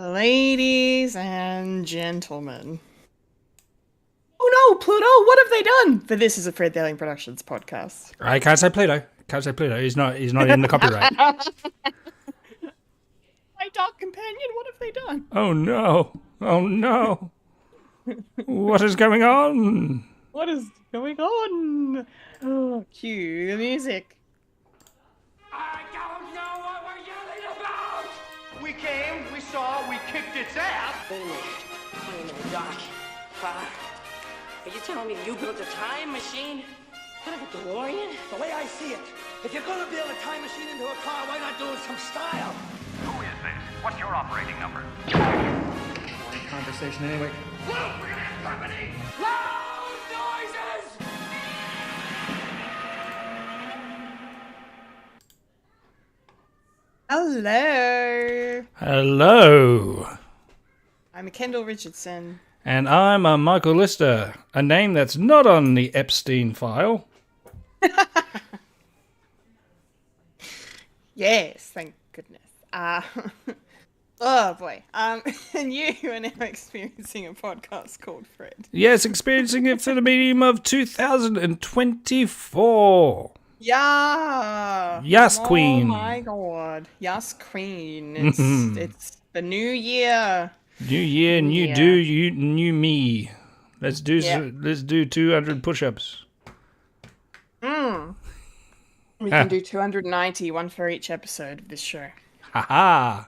Ladies and gentlemen. Oh no, Pluto, what have they done? For this is a Fred Dailing Productions podcast. I can't say Pluto. Can't say Pluto. He's not in the copyright. My dark companion, what have they done? Oh no. Oh no. What is going on? What is going on? Oh, cue the music. I don't know what we're yelling about! We came, we saw, we kicked its ass! Wait a minute, Doc. Are you telling me you built a time machine? Kind of a DeLorean? The way I see it, if you're gonna build a time machine into a car, why not do it some style? Who is this? What's your operating number? Boring conversation anyway. Whoa, we're gonna have company! Loud noises! Hello. Hello. I'm a Kendall Richardson. And I'm a Michael Lister, a name that's not on the Epstein file. Yes, thank goodness. Oh boy. And you are now experiencing a podcast called Fred. Yes, experiencing it for the medium of 2024. Yeah. Yes, Queen. Oh my god. Yes, Queen. It's the new year. New year, new Yeah. do, new me. Let's do Yeah. let's do 200 push-ups. We can do 290, one for each episode of this show. Haha.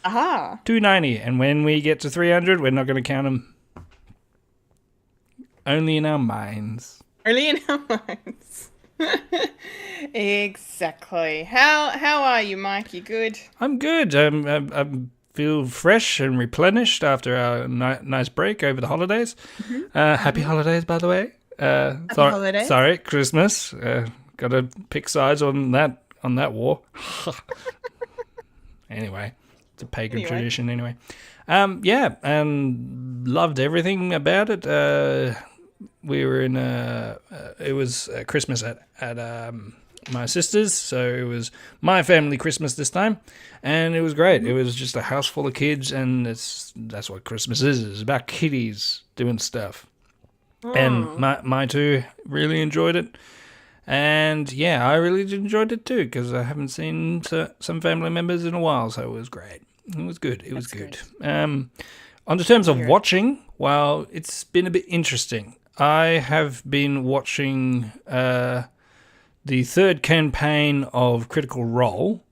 Aha. 290, and when we get to 300, we're not going to count them. Only in our minds. Only in our minds. Exactly. How are you, Mike? You good? I'm good. I feel fresh and replenished after our nice break over the holidays. Happy holidays, by the way. holidays. Sorry, Christmas. Got to pick sides on that war. Anyway, it's a pagan tradition. Anyway, yeah, and loved everything about it. We were in it was Christmas at my sister's, so it was my family Christmas this time, and it was great. It was just a house full of kids, and that's what Christmas is. It's about kiddies doing stuff. And my two really enjoyed it. And yeah, I really enjoyed it too, because I haven't seen some family members in a while, so it was great. It was good. It was good. On the terms of watching, well, it's been a bit interesting. I have been watching the third campaign of Critical Role,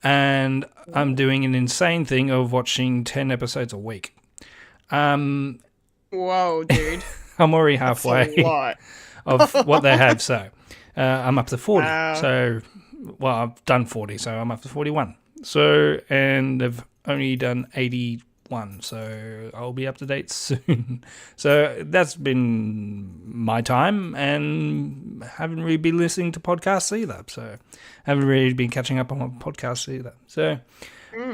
and I'm doing an insane thing of watching 10 episodes a week. Whoa, dude. I'm already halfway That's a lot. of what they have, so I'm up to 40. Wow. So, well, I've done 40, so I'm up to 41. So, and they've only done 81, so I'll be up to date soon. So that's been my time, and haven't really been listening to podcasts either. So, haven't really been catching up on podcasts either. So,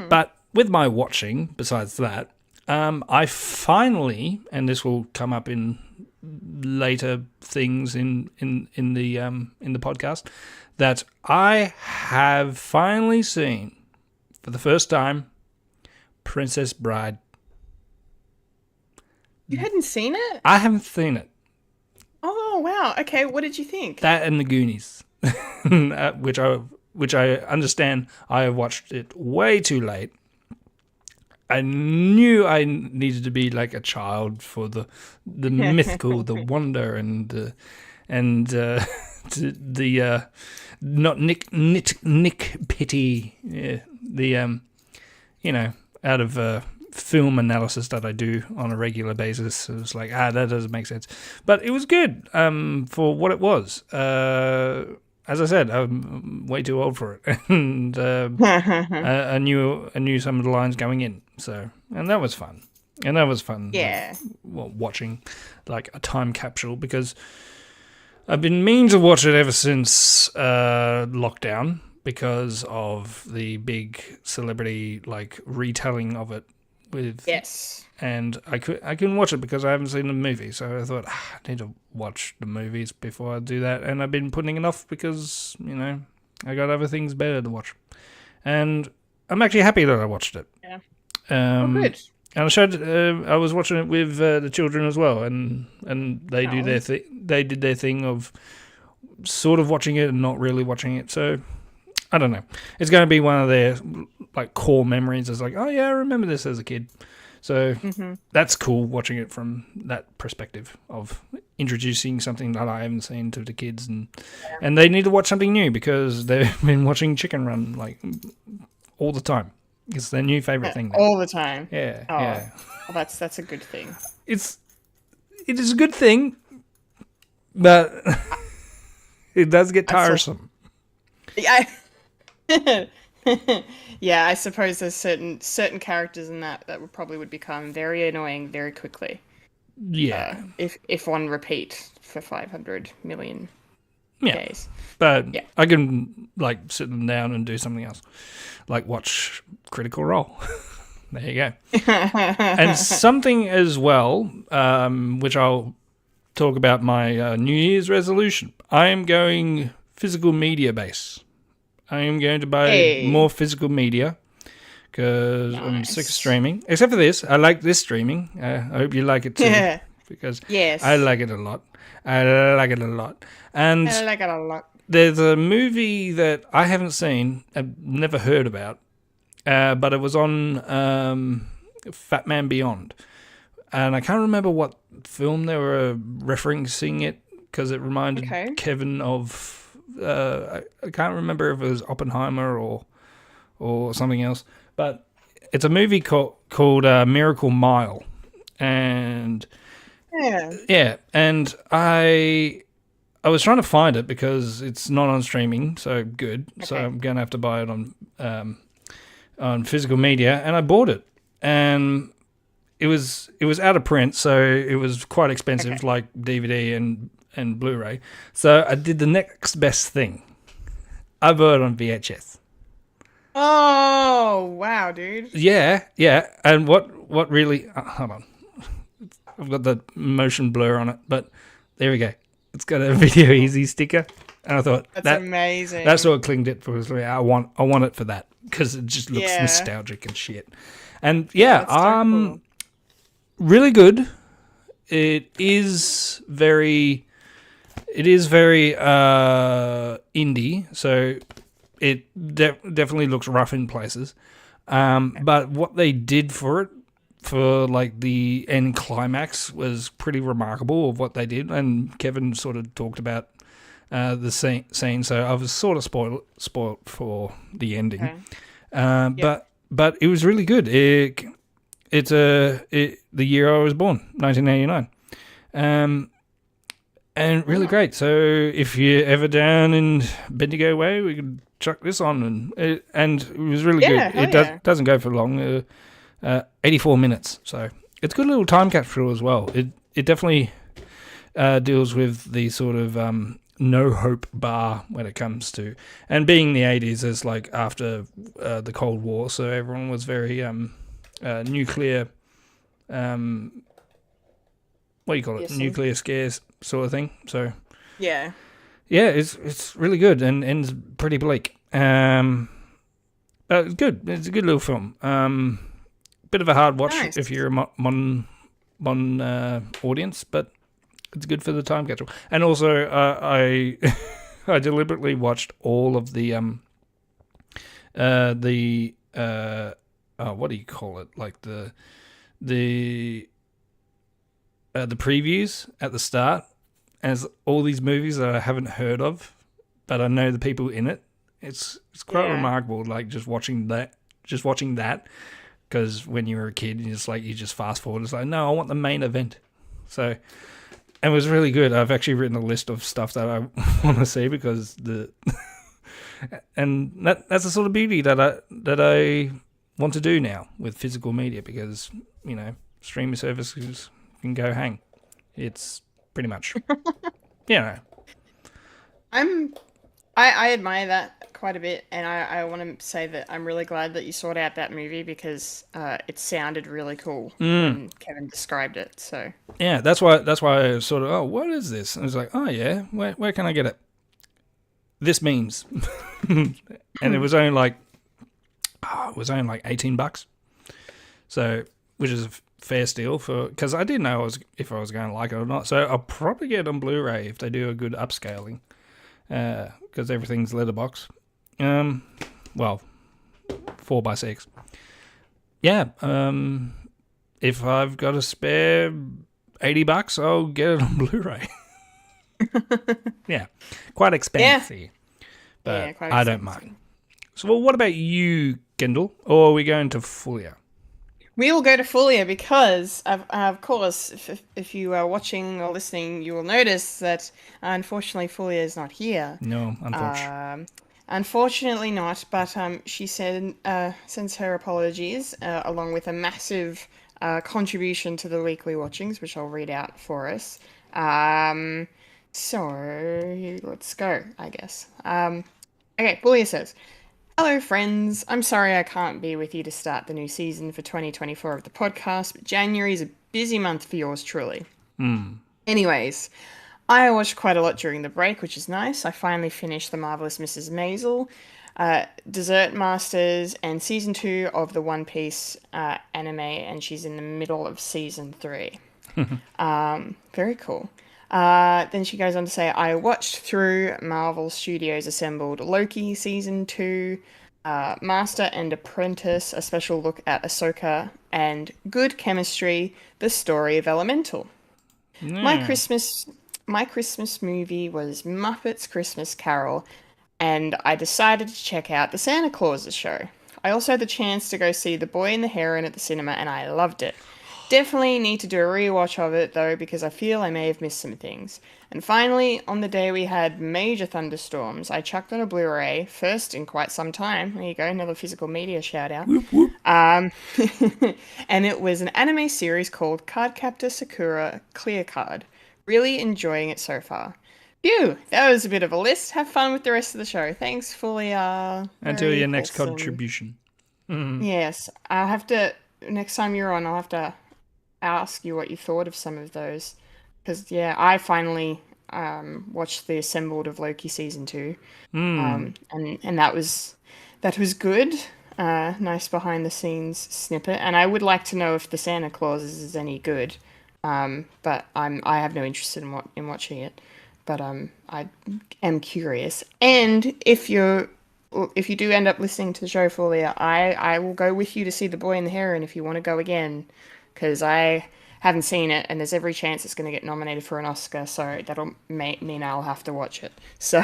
but with my watching, besides that, I finally, and this will come up in later things in the podcast, that I have finally seen for the first time Princess Bride. You hadn't seen it? I haven't seen it. Oh, wow. Okay, what did you think? That and the Goonies, which I understand I have watched it way too late. I knew I needed to be like a child for the mythical, the wonder, and the not Nick Pity, the out of film analysis that I do on a regular basis. It was like, that doesn't make sense, but it was good for what it was. As I said, I'm way too old for it, and I knew some of the lines going in. So, and that was fun. Yeah. Watching like a time capsule, because I've been meaning to watch it ever since lockdown, because of the big celebrity like retelling of it with. Yes. And I couldn't watch it because I haven't seen the movie, so I thought I need to watch the movies before I do that. And I've been putting it off because I got other things better to watch, and I'm actually happy that I watched it. Yeah. Good. And I showed. I was watching it with the children as well, and they do their they did their thing of sort of watching it and not really watching it. So I don't know. It's going to be one of their like core memories. It's like, oh yeah, I remember this as a kid. So that's cool watching it from that perspective of introducing something that I haven't seen to the kids, and they need to watch something new because they've been watching Chicken Run like all the time. It's their new favorite thing now. All the time. Yeah, Oh, yeah. well, that's a good thing. It is a good thing, but it does get tiresome. Yeah. Yeah, I suppose there's certain characters in that would become very annoying very quickly. Yeah. If one repeat for 500 million Yeah. days. But Yeah. I can like sit them down and do something else, like watch Critical Role. There you go. And something as well, which I'll talk about my New Year's resolution. I am going physical media base. I am going to buy more physical media because I'm sick of streaming. Except for this, I like this streaming. I hope you like it too, because Yes. I like it a lot. I like it a lot. And I like it a lot. there's a movie that I haven't seen, I've never heard about, but it was on Fat Man Beyond. And I can't remember what film they were referencing it because it reminded Kevin of... I can't remember if it was Oppenheimer or something else. But it's a movie called Miracle Mile. And... Yeah, and I was trying to find it because it's not on streaming, so good. Okay. So I'm going to have to buy it on physical media, and I bought it. And it was out of print, so it was quite expensive, like DVD and Blu-ray. So I did the next best thing. I bought it on VHS. Oh, wow, dude. Yeah. And what really... hold on. I've got the motion blur on it, but there we go. It's got a Video Easy sticker, and I thought that's amazing. That's what clinged it for. I want it for that because it just looks nostalgic and shit. And cool. Really good. It is very indie, so it definitely looks rough in places. But what they did for it, for like the end climax, was pretty remarkable of what they did. And Kevin sort of talked about the scene, so I was sort of spoiled for the ending. But it was really good. It's the year I was born, 1989. And really great. So if you're ever down in Bendigo Way, we could chuck this on, and it was really good. It doesn't go for long, 84 minutes. So it's a good little time capsule as well. It definitely deals with the sort of no hope bar when it comes to, and being the 80s is like after the Cold War, so everyone was very nuclear. What do you call it? Nuclear scares sort of thing. So yeah, it's really good and ends pretty bleak. It's good. It's a good little film. Bit of a hard watch if you're a modern audience, but it's good for the time capsule. And also, I I deliberately watched all of the what do you call it? Like the previews at the start, and it's all these movies that I haven't heard of, but I know the people in it. It's quite remarkable, like just watching that, because when you were a kid, you just fast forward. It's like, no, I want the main event. So it was really good. I've actually written a list of stuff that I want to see because and that's the sort of beauty that I want to do now with physical media, because streaming services can go hang. It's pretty much, I admire that quite a bit, and I want to say that I'm really glad that you sought out that movie because it sounded really cool when Kevin described it. So yeah, that's why I sort of, what is this? And I was like, oh yeah, where can I get it? This means, and it was only like $18. So, which is a fair steal because I didn't know if I was going to like it or not. So I'll probably get it on Blu-ray if they do a good upscaling, because everything's letterbox. Well, 4x6. Yeah. If I've got a spare $80, I'll get it on Blu-ray. Yeah, quite expensive, but quite I don't mind. So, well, what about you, Kendall? Or are we going to Fulia? We will go to Fulia because, of course, if you are watching or listening, you will notice that unfortunately Fulia is not here. No, unfortunately. Unfortunately not, but she sends her apologies along with a massive contribution to the weekly watchings, which I'll read out for us. So let's go, I guess. Okay, Fulia says, "Hello, friends. I'm sorry I can't be with you to start the new season for 2024 of the podcast, but January is a busy month for yours truly. Anyways, I watched quite a lot during the break, which is nice. I finally finished The Marvelous Mrs. Maisel, Dessert Masters, and Season 2 of the One Piece anime, and she's in the middle of Season 3. Very cool. Then she goes on to say, I watched through Marvel Studios assembled Loki Season 2, Master and Apprentice, a special look at Ahsoka, and Good Chemistry, the story of Elemental. My Christmas movie was Muppets Christmas Carol, and I decided to check out the Santa Clauses show. I also had the chance to go see The Boy and the Heron at the cinema, and I loved it. Definitely need to do a rewatch of it, though, because I feel I may have missed some things. And finally, on the day we had major thunderstorms, I chucked on a Blu-ray, first in quite some time. There you go, another physical media shout-out. And it was an anime series called Cardcaptor Sakura Clear Card. Really enjoying it so far. Phew, that was a bit of a list. Have fun with the rest of the show. Thanks, Fulia. Until your next wholesome. contribution. Yes, I'll have to, next time you're on, I'll have to ask you what you thought of some of those. Because, yeah, I finally watched the assembled of Loki Season 2. And that was good. Nice behind-the-scenes snippet. And I would like to know if the Santa Clauses is any good. But I have no interest in watching it. But I am curious. And if you do end up listening to the show, Fulia, I will go with you to see The Boy and the Heron if you want to go again, because I haven't seen it, and there's every chance it's going to get nominated for an Oscar, so that'll mean I'll have to watch it. So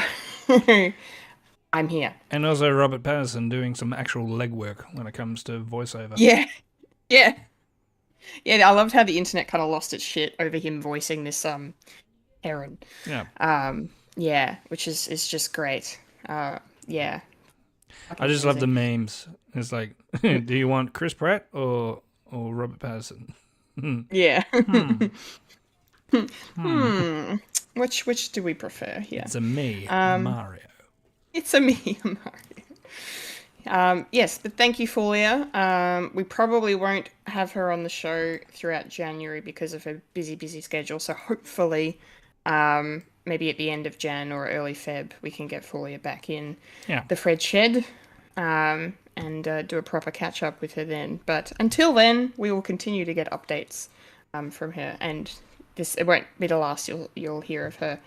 I'm here. And also Robert Pattinson doing some actual legwork when it comes to voiceover. Yeah. I loved how the internet kind of lost its shit over him voicing this Heron. Yeah. Which is just great. Yeah. I just love the memes. It's like, do you want Chris Pratt or Robert Pattinson? Yeah. Which do we prefer here? It's a me, Mario. It's a me, Mario. Yes, but thank you, Fulia. We probably won't have her on the show throughout January because of her busy schedule. So hopefully, maybe at the end of Jan or early Feb, we can get Fulia back in the Fred Shed and do a proper catch up with her then. But until then, we will continue to get updates from her, and it won't be the last you'll hear of her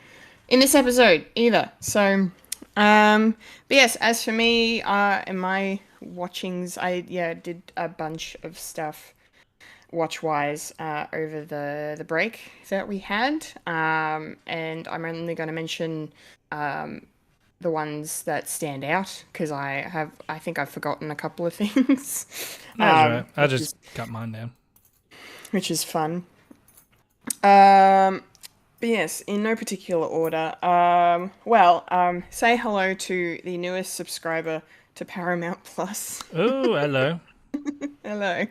in this episode either. So, but yes, as for me, in my watchings, I did a bunch of stuff watch-wise over the break that we had, and I'm only going to mention the ones that stand out because I think I've forgotten a couple of things. That's right. I just got mine down, which is fun. But yes, in no particular order. Say hello to the newest subscriber to Paramount Plus. Oh, hello. Hello.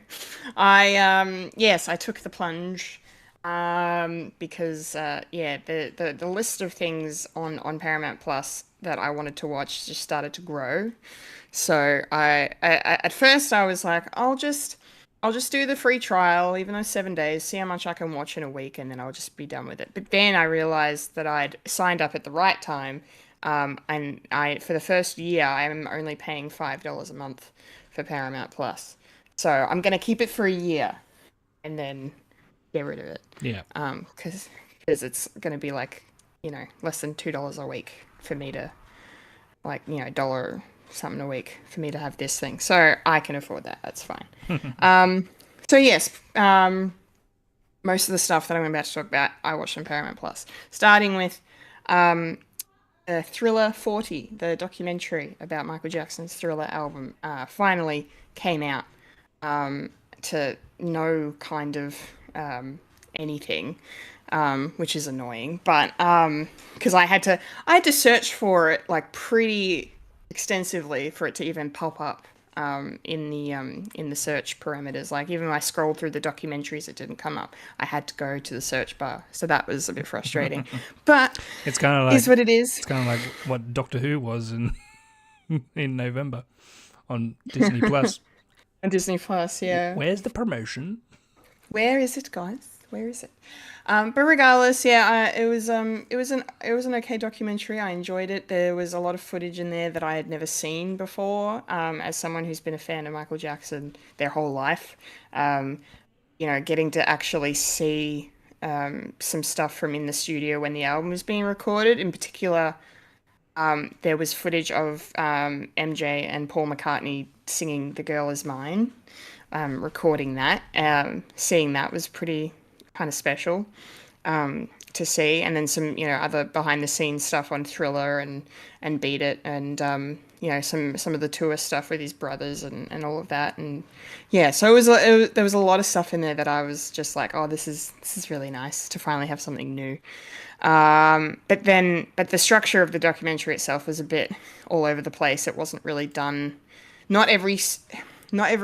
I took the plunge because the list of things on Paramount Plus that I wanted to watch just started to grow. So I at first I was like, I'll just do the free trial, even though 7 days, see how much I can watch in a week, and then I'll just be done with it. But then I realized that I'd signed up at the right time, and for the first year, I'm only paying $5 a month for Paramount Plus. So I'm gonna keep it for a year and then get rid of it. Yeah. Because it's gonna be like, less than $2 a week for me to, like, dollar something a week for me to have this thing. So I can afford that. That's fine. So yes, most of the stuff that I'm about to talk about, I watched on Paramount Plus. Starting with Thriller 40, the documentary about Michael Jackson's Thriller album, finally came out to no kind of anything, which is annoying. But because I had to search for it like pretty extensively for it to even pop up in the search parameters. Like even when I scrolled through the documentaries, it didn't come up. I had to go to the search bar, so that was a bit frustrating. But It's kind of like is what it is. It's kind of like what Doctor Who was in in November on Disney Plus. On Disney Plus, yeah. Where's the promotion? Where is it, guys? Where is it? But regardless, yeah, it was an okay documentary. I enjoyed it. There was a lot of footage in there that I had never seen before. As someone who's been a fan of Michael Jackson their whole life, getting to actually see some stuff from in the studio when the album was being recorded. In particular, there was footage of MJ and Paul McCartney singing "The Girl Is Mine," recording that. Seeing that was pretty kind of special to see, and then some other behind the scenes stuff on Thriller and Beat It, and some of the tour stuff with his brothers and all of that, and yeah, so there was a lot of stuff in there that I was just like, oh, this is really nice to finally have something new. But the structure of the documentary itself was a bit all over the place. It wasn't really done. Not every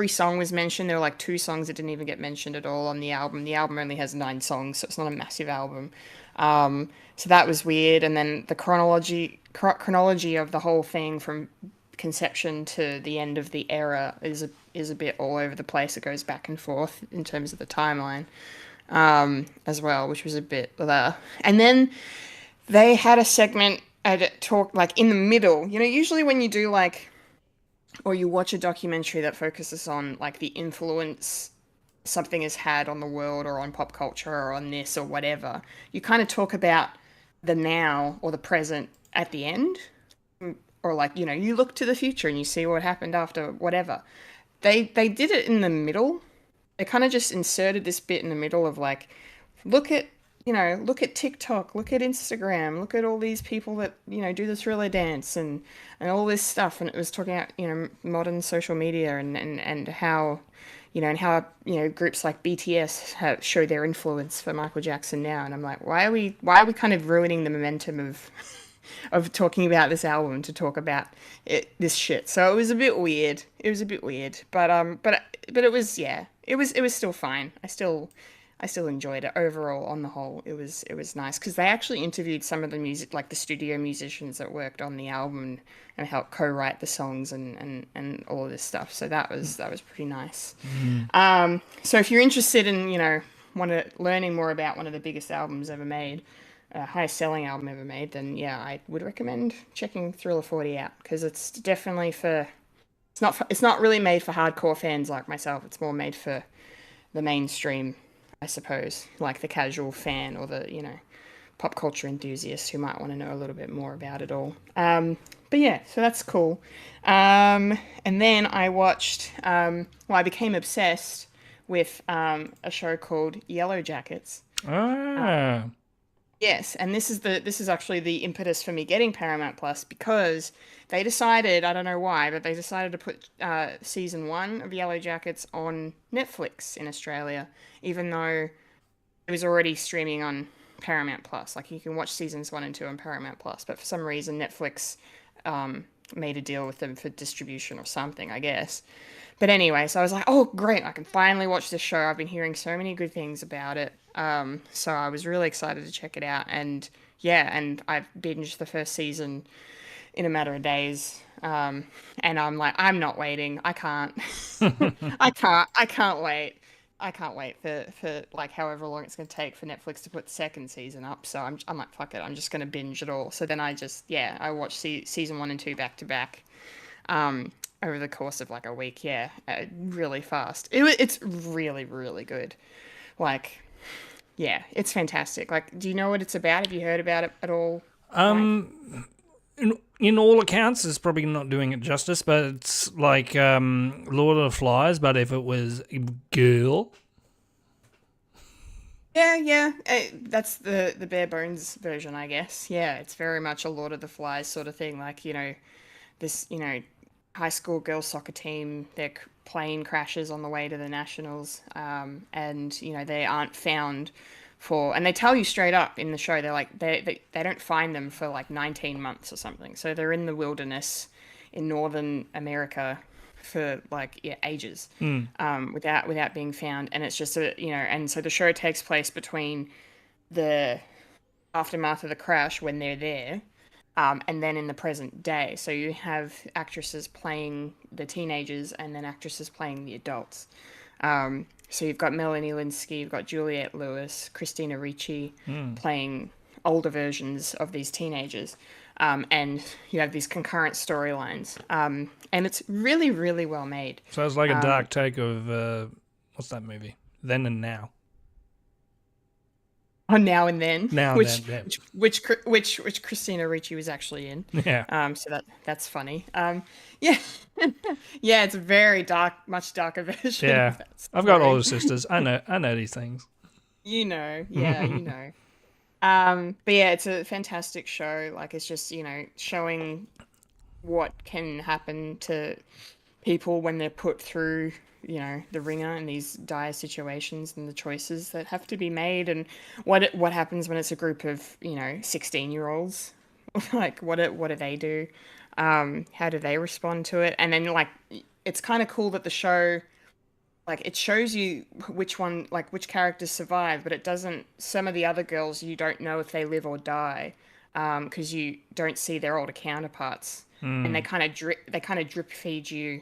song was mentioned. There were like 2 songs that didn't even get mentioned at all on the album. The album only has 9 songs, so it's not a massive album. So that was weird. And then the chronology of the whole thing from conception to the end of the era is a bit all over the place. It goes back and forth in terms of the timeline as well, which was a bit And then they had a segment at talk like in the middle. Usually when you do like, or you watch a documentary that focuses on like the influence something has had on the world or on pop culture or on this or whatever, you kind of talk about the now or the present at the end, or like you look to the future and you see what happened after whatever. They did it in the middle. They kind of just inserted this bit in the middle of like, look at TikTok, look at Instagram, look at all these people that do the Thriller dance and all this stuff, and it was talking about modern social media and how groups like BTS show their influence for Michael Jackson now, and I'm like, why are we kind of ruining the momentum of talking about this album to talk about this shit? So it was a bit weird. But it was, yeah, it was still fine. I still enjoyed it overall. On the whole, it was nice because they actually interviewed some of the music, like the studio musicians that worked on the album and helped co-write the songs and all of this stuff. So that was pretty nice. So if you're interested in learning more about one of the biggest albums ever made, highest selling album ever made, then yeah, I would recommend checking Thriller 40 out because it's definitely it's not really made for hardcore fans like myself. It's more made for the mainstream, I suppose, like the casual fan or the, pop culture enthusiast who might want to know a little bit more about it all. But yeah, so that's cool. And then I watched, I became obsessed with a show called Yellow Jackets. Yes, and this is actually the impetus for me getting Paramount Plus because they decided, I don't know why, but they decided to put season 1 of Yellow Jackets on Netflix in Australia, even though it was already streaming on Paramount Plus. Like you can watch seasons 1 and 2 on Paramount Plus, but for some reason Netflix made a deal with them for distribution or something, I guess. But anyway, so I was like, oh, great, I can finally watch this show. I've been hearing so many good things about it. So I was really excited to check it out. And yeah, and I've binged the first season in a matter of days. And I'm like, I'm not waiting. I can't. I can't wait. I can't wait for like however long it's going to take for Netflix to put the second season up. So I'm like, fuck it. I'm just going to binge it all. So then I watched season 1 and 2 back to back. over the course of like a week. Yeah, really fast. It's really really good. Like, yeah, it's fantastic. Like, do you know what it's about? Have you heard about it at all, Mike? In all accounts, it's probably not doing it justice, but it's like Lord of the Flies, but if it was a girl. Yeah, yeah. That's the bare bones version, I guess. Yeah, it's very much a Lord of the Flies sort of thing. Like, this, high school girls soccer team, their plane crashes on the way to the nationals, and they aren't found and they tell you straight up in the show, they're like they don't find them for like 19 months or something. So they're in the wilderness in northern America for like, yeah, ages, without being found, and it's just and so the show takes place between the aftermath of the crash when they're there, and then in the present day. So you have actresses playing the teenagers and then actresses playing the adults. So you've got Melanie Linsky, you've got Juliette Lewis, Christina Ricci playing older versions of these teenagers. And you have these concurrent storylines. And it's really, really well made. So it's like a dark take of, what's that movie? Then and Now. On Now and Then, Now and Then, yeah. which Christina Ricci was actually in. Yeah. So that's funny. Yeah, yeah, it's a very dark, much darker version. Yeah. Of that I've got story. older sisters. I know these things. Yeah. But yeah, it's a fantastic show. Like, it's just, showing what can happen to people when they're put through, the ringer in these dire situations and the choices that have to be made, and what happens when it's a group of, 16-year-olds. Like, what do they do? How do they respond to it? And then, like, it's kind of cool that the show, like, it shows you which characters survive, but it doesn't. Some of the other girls, you don't know if they live or die, because you don't see their older counterparts, and they kind of drip feed you,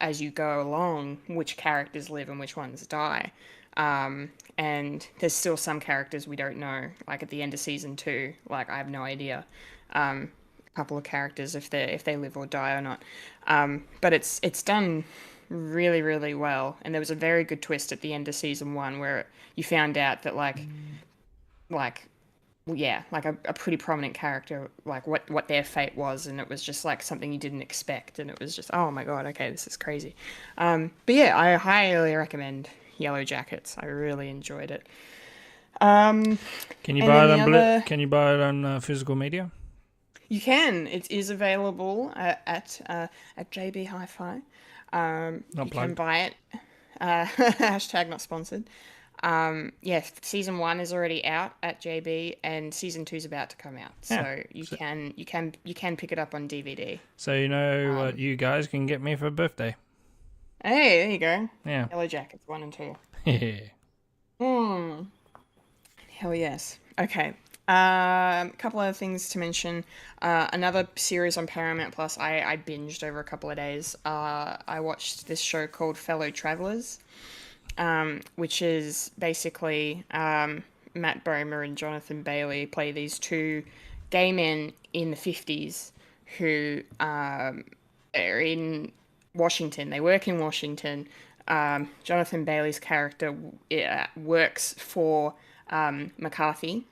as you go along, which characters live and which ones die. And there's still some characters we don't know. Like, at the end of season 2, like, I have no idea. A couple of characters, if they live or die or not. But it's done really, really well. And there was a very good twist at the end of season 1 where you found out that yeah, like a pretty prominent character, like what their fate was, and it was just like something you didn't expect, and it was just, oh my god, okay, this is crazy. But yeah, I highly recommend Yellow Jackets. I really enjoyed it. Can you buy it on Can you buy it on physical media? You can. It is available at JB Hi-Fi. You can buy it. Hashtag not sponsored. Yeah, season 1 is already out at JB, and season 2 is about to come out. So you can pick it up on DVD. So what you guys can get me for birthday. Hey, there you go. Yeah. Yellow Jackets 1 and 2. Yeah. Hell yes. Okay. A couple other things to mention. Another series on Paramount Plus I binged over a couple of days. I watched this show called Fellow Travelers, which is basically Matt Bomer and Jonathan Bailey play these two gay men in the 50s who are in Washington. They work in Washington. Jonathan Bailey's character works for McCarthy.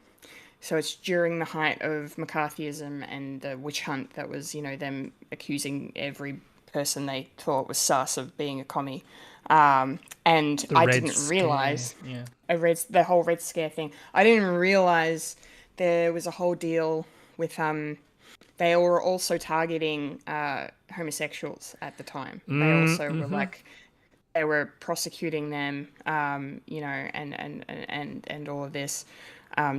So it's during the height of McCarthyism and the witch hunt that was, them accusing every person they thought was sus of being a commie. And I didn't realize the whole Red Scare thing. I didn't realize there was a whole deal with they were also targeting homosexuals at the time. They also were like, they were prosecuting them, and all of this,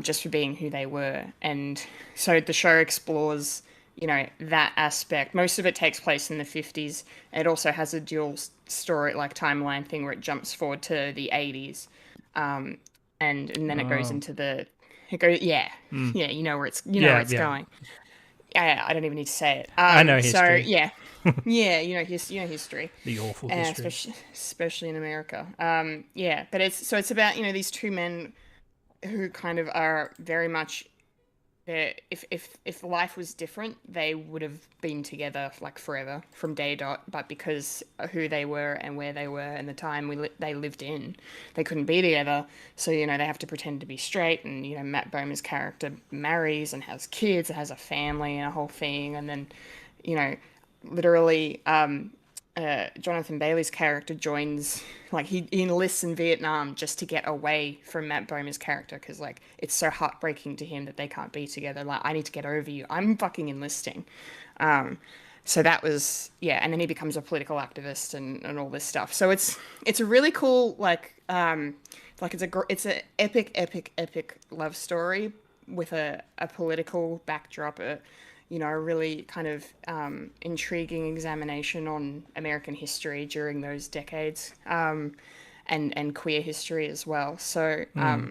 just for being who they were. And so the show explores, that aspect. Most of it takes place in the 50s. It also has a dual story, like timeline thing, where it jumps forward to the 80s, and then it goes into yeah, you know where it's going. Yeah, I don't even need to say it. I know history. So yeah, yeah, history. The awful history, especially in America. But it's about these two men who kind of are very much if life was different, they would have been together like forever from day dot. But because of who they were and where they were and the time they lived in, they couldn't be together. So they have to pretend to be straight. And Matt Bomer's character marries and has kids, has a family and a whole thing. And then, you know, literally, Jonathan Bailey's character joins, like he enlists in Vietnam just to get away from Matt Bomer's character because like it's so heartbreaking to him that they can't be together. Like, I need to get over you. I'm fucking enlisting. So that was, yeah, and then he becomes a political activist and all this stuff. So it's a really cool it's a epic love story with a political backdrop, a really kind of intriguing examination on American history during those decades, and queer history as well. So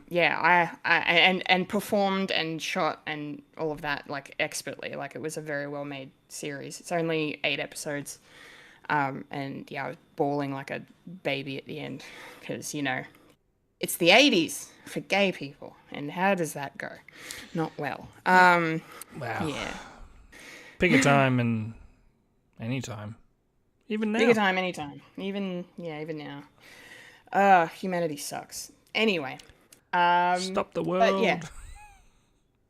yeah, I performed and shot and all of that like expertly. Like, it was a very well made series. It's only 8 episodes, and yeah, I was bawling like a baby at the end because it's the 80s for gay people, and how does that go? Not well. Wow. Yeah. Pick a time and any time. Even now. Pick a time, anytime. Even now. Humanity sucks. Anyway. Stop the world. But yeah.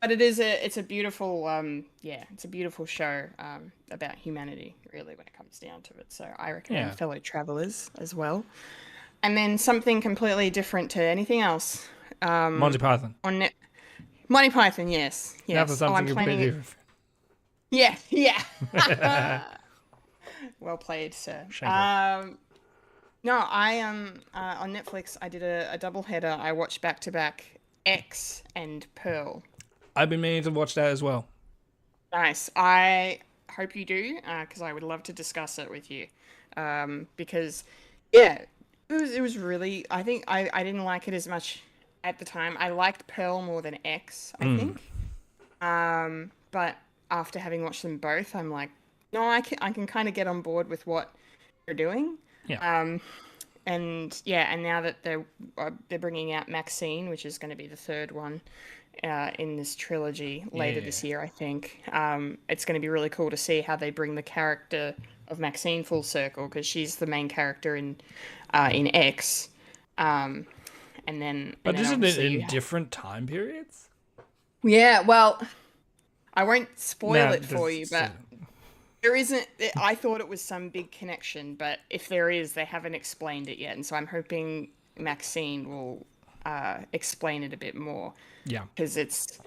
But it's a beautiful it's a beautiful show about humanity, really, when it comes down to it. So I recommend Fellow Travelers as well. And then something completely different to anything else. Monty Python. Monty Python, yes. Now for something completely different. Yeah. Well played, sir. No, I on Netflix I did a double header. I watched back to back X and Pearl. I've been meaning to watch that as well. Nice. I hope you do, because I would love to discuss it with you. Because yeah, it was really. I think I didn't like it as much at the time. I liked Pearl more than X, I think. But after having watched them both, I'm like, no, I can kind of get on board with what they're doing. Yeah. And now that they're bringing out Maxine, which is going to be the third one in this trilogy later this year, I think. It's going to be really cool to see how they bring the character of Maxine full circle, because she's the main character in X. But isn't it in different time periods? Yeah, well, I won't spoil it for you, but there isn't. I thought it was some big connection, but if there is, they haven't explained it yet, and so I'm hoping Maxine will explain it a bit more. Yeah, because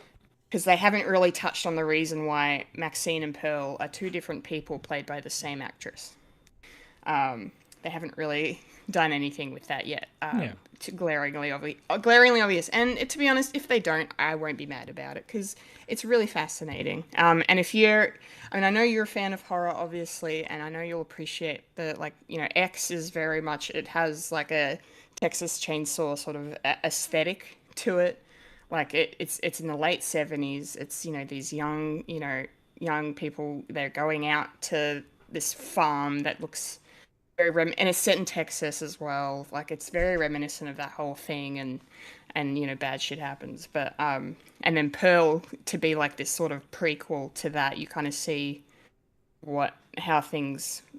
they haven't really touched on the reason why Maxine and Pearl are two different people played by the same actress. They haven't really done anything with that yet. Glaringly obvious. And to be honest, if they don't, I won't be mad about it, because it's really fascinating. And I know you're a fan of horror, obviously, and I know you'll appreciate X is very much, it has like a Texas Chainsaw sort of aesthetic to it. Like it's in the late 70s. It's, these young people, they're going out to this farm that looks very and it's set in Texas as well. Like, it's very reminiscent of that whole thing, and bad shit happens. But and then Pearl to be like this sort of prequel to that. You kind of see you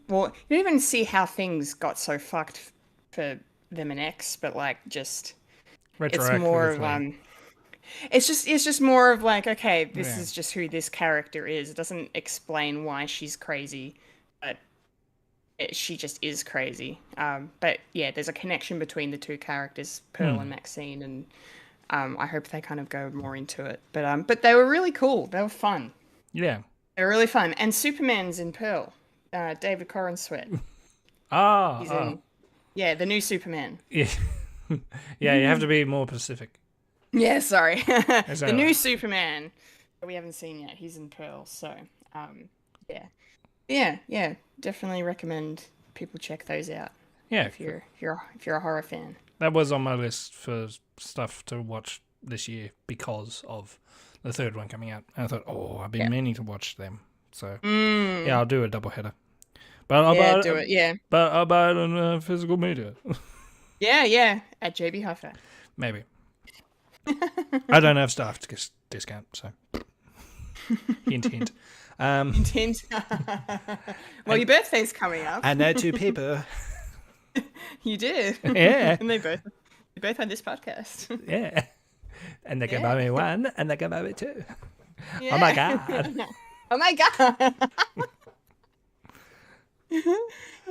don't even see how things got so fucked for them in X, but like just it's more of it's just more of like, okay, this is just who this character is. It doesn't explain why she's crazy, but she just is crazy. But yeah, there's a connection between the two characters, Pearl and Maxine, and I hope they kind of go more into it. But they were really cool. They were fun. Yeah, they were really fun. And Superman's in Pearl. David Corenswet. He's in, the new Superman. Yeah, yeah. You have to be more specific. Yeah, sorry. The new Superman that we haven't seen yet. He's in Pearl. So yeah. Definitely recommend people check those out. Yeah, if you're a horror fan. That was on my list for stuff to watch this year because of the third one coming out. And I thought, I've been meaning to watch them. So yeah, I'll do a double header. But I'll do it. Yeah. But I'll buy it on physical media. Yeah. At JB Hi-Fi. Maybe. I don't have staff discount, so. Hint, hint. Hint. Well, your birthday's coming up. I know two people. You did. Yeah. And they both had this podcast. Yeah. And they can buy me one, and they can buy me two. Yeah. Oh my God. Oh my God.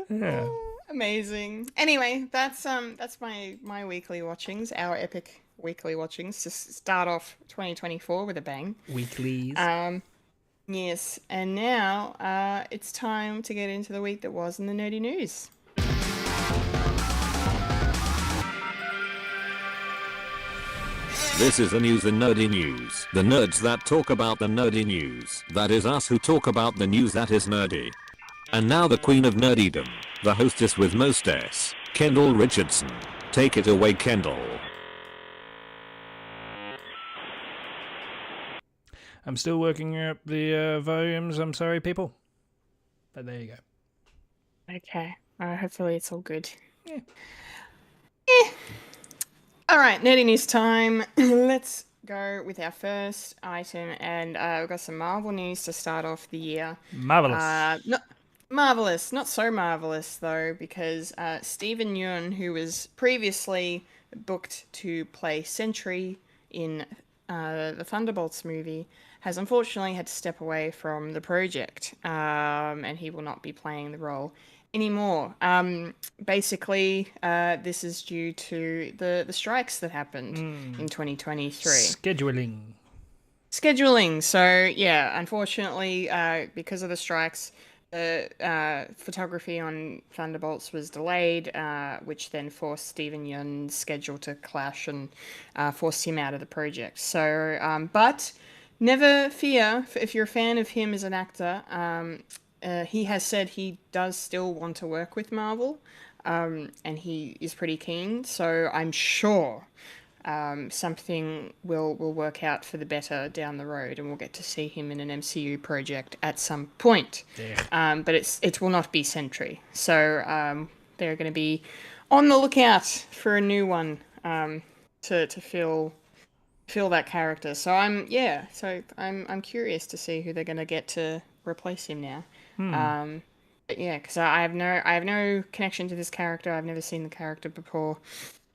Yeah. Amazing. Anyway, that's my weekly watchings, our epic weekly watchings to start off 2024 with a bang. Weeklies. Yes, and now it's time to get into the week that was in the nerdy news. This is the news in nerdy news. The nerds that talk about the nerdy news. That is us who talk about the news that is nerdy. And now the queen of nerdydom, the hostess with most S, Kendall Richardson. Take it away, Kendall. I'm still working up the volumes. I'm sorry, people. But there you go. Okay. Hopefully it's all good. Yeah. All right, nerdy news time. Let's go with our first item, and we've got some Marvel news to start off the year. Marvelous. Not marvelous, not so marvelous though, because Steven Yeun, who was previously booked to play Sentry in the Thunderbolts movie, has unfortunately had to step away from the project, and he will not be playing the role anymore. Basically, this is due to the strikes that happened in 2023. Scheduling. So yeah, unfortunately, because of the strikes, the photography on Thunderbolts was delayed, which then forced Steven Yeun's schedule to clash and forced him out of the project. So, but never fear, if you're a fan of him as an actor, he has said he does still want to work with Marvel, and he is pretty keen. So I'm sure something will work out for the better down the road, and we'll get to see him in an MCU project at some point. Yeah. But it will not be Sentry. So they're going to be on the lookout for a new one to fill that character. So I'm curious to see who they're going to get to replace him now. But yeah, because I have no connection to this character. I've never seen the character before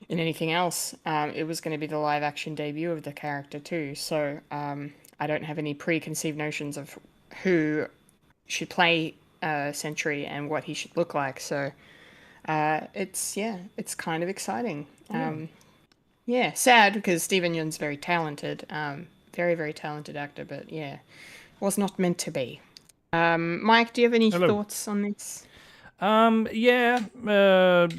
in anything else. It was going to be the live action debut of the character too. So I don't have any preconceived notions of who should play Sentry and what he should look like. So it's kind of exciting. Sad because Steven Yeun's very talented, very, very talented actor, but yeah, was not meant to be. Mike, do you have any thoughts on this?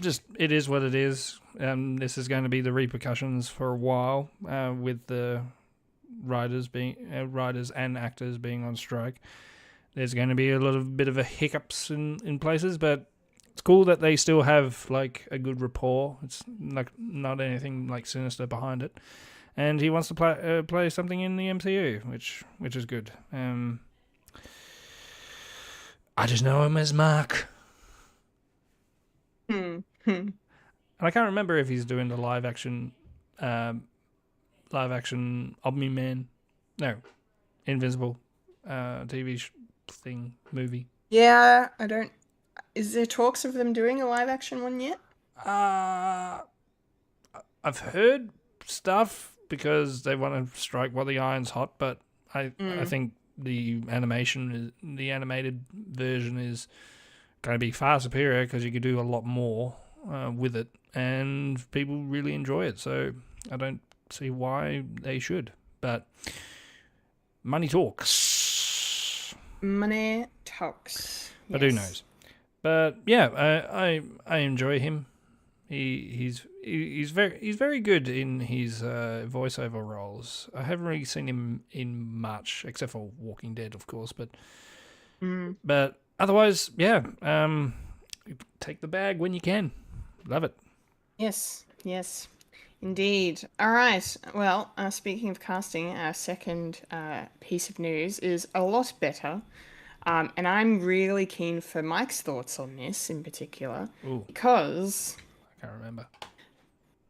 Just it is what it is. This is going to be the repercussions for a while with the writers and actors being on strike. There's going to be a bit of a hiccups in places, but it's cool that they still have like a good rapport. It's like not anything like sinister behind it, and he wants to play something in the MCU, which is good. I just know him as Mark. And I can't remember if he's doing the live action Omni-Man. No, Invincible TV movie. Yeah, I don't. Is there talks of them doing a live action one yet? I've heard stuff because they want to strike while the iron's hot, but I think the animated version is going to be far superior because you could do a lot more with it, and people really enjoy it. So I don't see why they should. But money talks. Money talks. But who knows? But yeah, I enjoy him. He's very good in his voiceover roles. I haven't really seen him in much, except for Walking Dead, of course. But otherwise, yeah, take the bag when you can. Love it. Yes, indeed. All right. Well, speaking of casting, our second piece of news is a lot better. And I'm really keen for Mike's thoughts on this in particular. Ooh. Because I can't remember.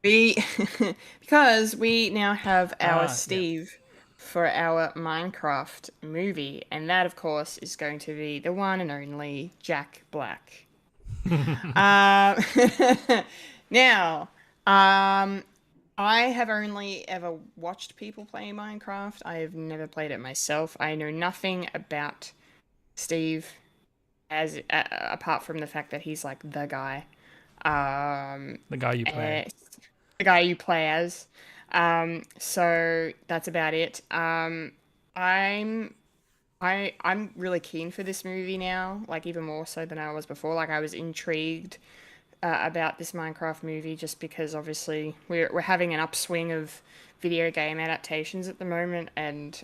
because we now have our Steve for our Minecraft movie, and that, of course, is going to be the one and only Jack Black. Um, now, I have only ever watched people play Minecraft. I have never played it myself. I know nothing about Steve as apart from the fact that he's like the guy. The guy you play. The guy you play as. So that's about it. I'm I'm really keen for this movie now, like even more so than I was before. Like I was intrigued about this Minecraft movie just because obviously we're having an upswing of video game adaptations at the moment, and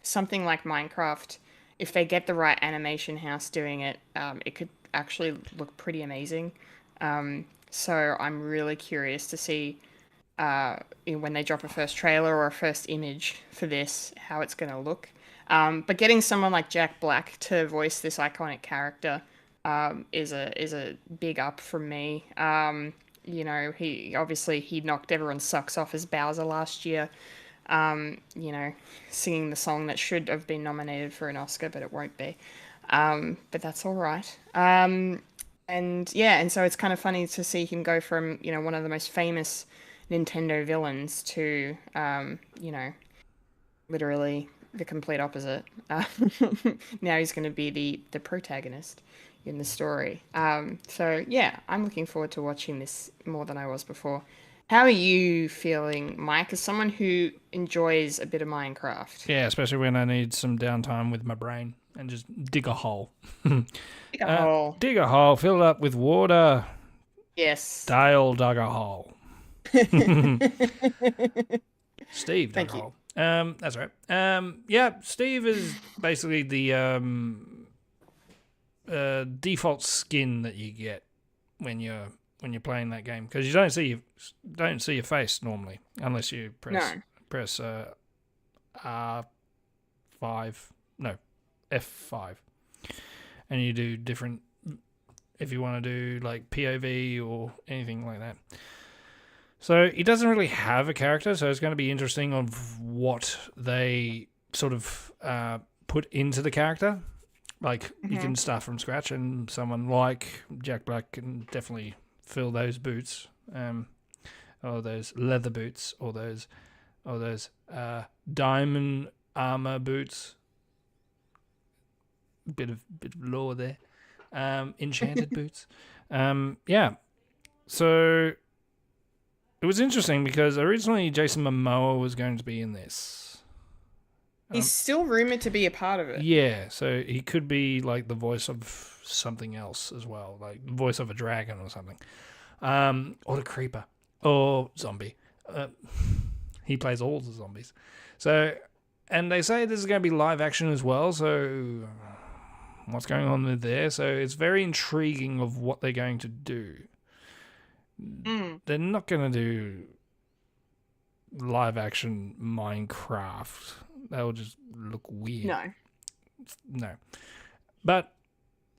something like Minecraft, if they get the right animation house doing it, it could actually look pretty amazing. So I'm really curious to see when they drop a first trailer or a first image for this, how it's going to look. But getting someone like Jack Black to voice this iconic character is a big up from me. He knocked everyone's socks off as Bowser last year. Singing the song that should have been nominated for an Oscar, but it won't be. But that's all right. And so it's kind of funny to see him go from, one of the most famous Nintendo villains to, literally the complete opposite. Now he's going to be the protagonist in the story. So yeah, I'm looking forward to watching this more than I was before. How are you feeling, Mike, as someone who enjoys a bit of Minecraft? Yeah, especially when I need some downtime with my brain and just dig a hole. Dig a hole. Dig a hole, fill it up with water. Yes. Dale dug a hole. Steve dug a hole. That's right. Yeah, Steve is basically the default skin that you get when you're playing that game, because you don't see your face normally unless you press R5 F5, and you do different if you want to do like POV or anything like that. So he doesn't really have a character, so it's going to be interesting of what they sort of put into the character. Like, you can start from scratch, and someone like Jack Black can definitely fill those boots, or those leather boots, or those diamond armor boots. Bit of lore there. Enchanted boots. Yeah. So it was interesting because originally Jason Momoa was going to be in this. He's still rumored to be a part of it. Yeah, so he could be like the voice of something else as well, like the voice of a dragon or something, or the creeper or zombie. He plays all the zombies. So, and they say this is going to be live action as well. So, what's going on with there? So it's very intriguing of what they're going to do. They're not going to do live action Minecraft. That will just look weird. No. But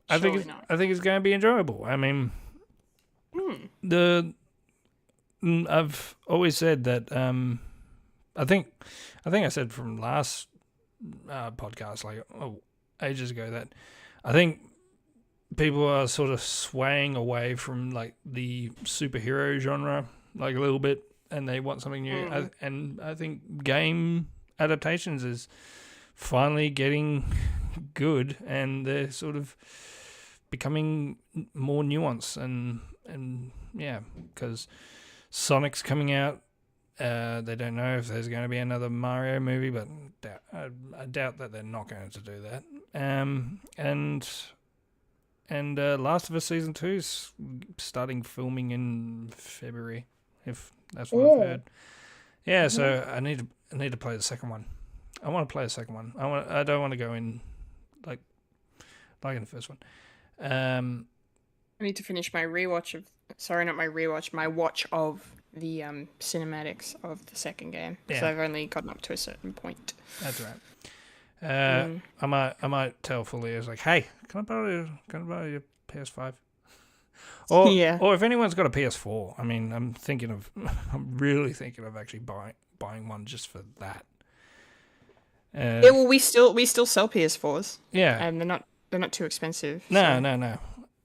I think it's going to be enjoyable. I mean, I've always said that. I think I said from last podcast, like ages ago, that I think people are sort of swaying away from like the superhero genre, like a little bit, and they want something new. And I think game adaptations is finally getting good, and they're sort of becoming more nuanced, and yeah, because Sonic's coming out. They don't know if there's going to be another Mario movie, but I doubt that they're not going to do that. And Last of Us Season 2 is starting filming in February, if that's what I've heard. Yeah, so I need to play the second one. I want to play the second one. I don't want to go in like in the first one. I need to finish my rewatch of. Sorry, not my rewatch. My watch of the cinematics of the second game. Yeah. So I've only gotten up to a certain point. That's right. I might tell Fulia, like, hey, can I borrow your PS5? Or or if anyone's got a PS4, I mean, I'm really thinking of actually buying one just for that. Yeah, well, we still sell PS4s, Yeah. and they're not too expensive. No, so. no.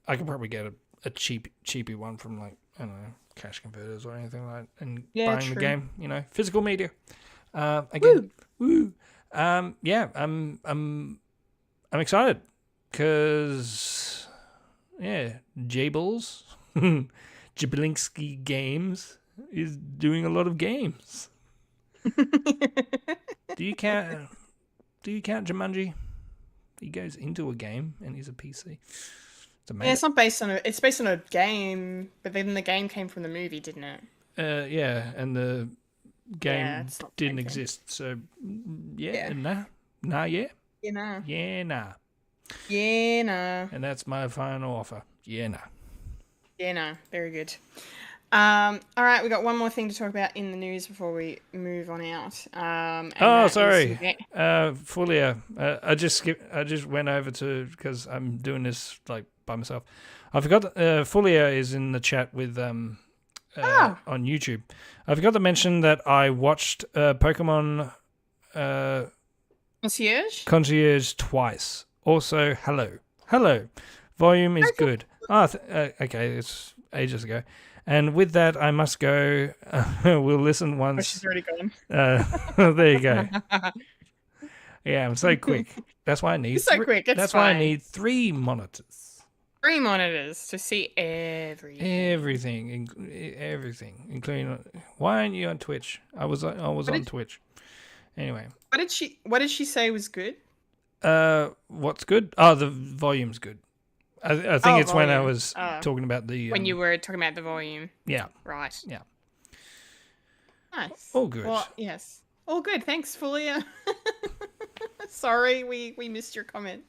I could probably get a cheapy one from like, I don't know, Cash Converters or anything like that, and Yeah, buying the true. game, physical media. Again, woo. Yeah, I'm excited because Jables, Jablinski Games is doing a lot of games. Do you count Jumanji? He goes into a game and he's a PC. Yeah, it's not based on it's based on a game, but then the game came from the movie, didn't it? Yeah, and the game Yeah, it's not the didn't same thing. exist. So Yeah. nah, yeah, Yeah, nah. yeah, nah. Yeah, nah. And that's my final offer. Yeah, nah. Yeah, nah. Very good. All right, we got one more thing to talk about in the news before we move on out. And Oh, that is- sorry. Fulia. I just went over to because I'm doing this like by myself. I forgot. Fulia is in the chat with on YouTube. I forgot to mention that I watched Pokemon Concierge? twice. Also, hello. Volume is good. Okay, it's ages ago. And with that, I must go. We'll listen Oh, once. she's already gone. There you go. Yeah, I'm so quick. That's why I need. You're so quick, it's that's why I fine. need 3 monitors. 3 monitors to see everything. Everything, including. Why aren't you on Twitch? I was on Twitch. Anyway. What did she say was good? What's good? Oh, the volume's good. I think it's when I volume. was talking about the. When you were talking about the volume. Yeah. Right. Yeah. Nice. All good. Well, yes. All good. Thanks, Fulia. Sorry, we missed your comment.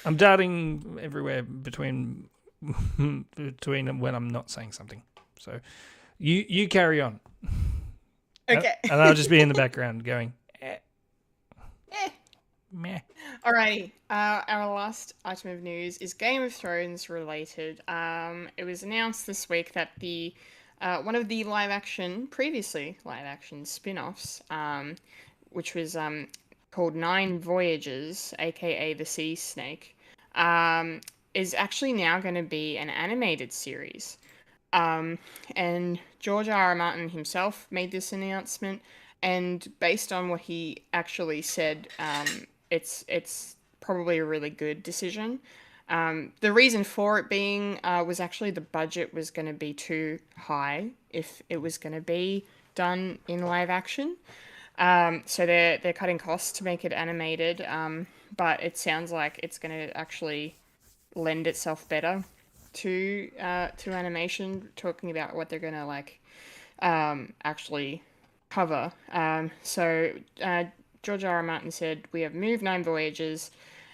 I'm darting everywhere between when I'm not saying something. So, you carry on. Okay. And I'll just be in the background going. Meh. Alrighty. Our last item of news is Game of Thrones related. It was announced this week that the one of the previously live action spin-offs, which was called Nine Voyages, aka The Sea Snake, is actually now going to be an animated series. And George R. R. Martin himself made this announcement, and based on what he actually said, it's probably a really good decision. The reason for it being was actually the budget was going to be too high if it was going to be done in live action. So they're cutting costs to make it animated, but it sounds like it's going to actually lend itself better to animation. Talking about what they're going to actually cover. George R. R. Martin said, "We have moved Nine Voyages,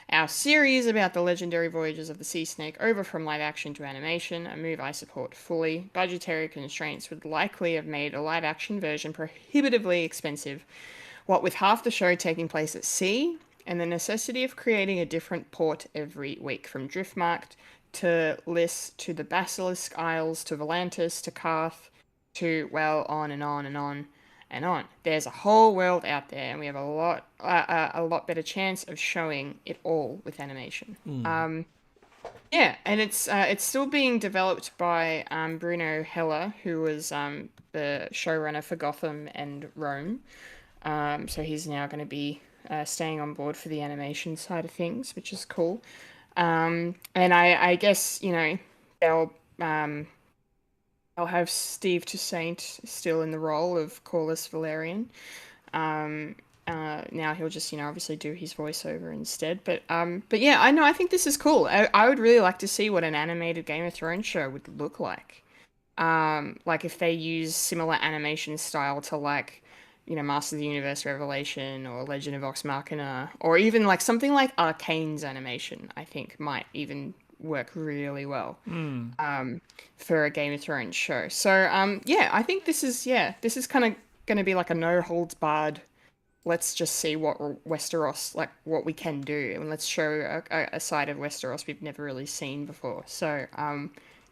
our series about the legendary voyages of the sea snake, over from live action to animation, a move I support fully. Budgetary constraints would likely have made a live action version prohibitively expensive, what with half the show taking place at sea, and the necessity of creating a different port every week, from Driftmark to Lys to the Basilisk Isles to Volantis to Karth to, well, on and on and on and on. There's a whole world out there, and we have a lot better chance of showing it all with animation." Yeah, and it's still being developed by Bruno Heller, who was the showrunner for Gotham and Rome. So he's now going to be staying on board for the animation side of things, which is cool. And I guess they'll have Steve Toussaint still in the role of Corlys Valerian. Now he'll just obviously do his voiceover instead. But yeah, I think this is cool. I would really like to see what an animated Game of Thrones show would look like. Like if they use similar animation style to Master of the Universe Revelation or Legend of Vox Machina, or even something like Arcane's animation, I think might even work really well for a Game of Thrones show. So yeah, I think this is kind of going to be like a no holds barred. Let's just see what Westeros, what we can do, and let's show a side of Westeros we've never really seen before. So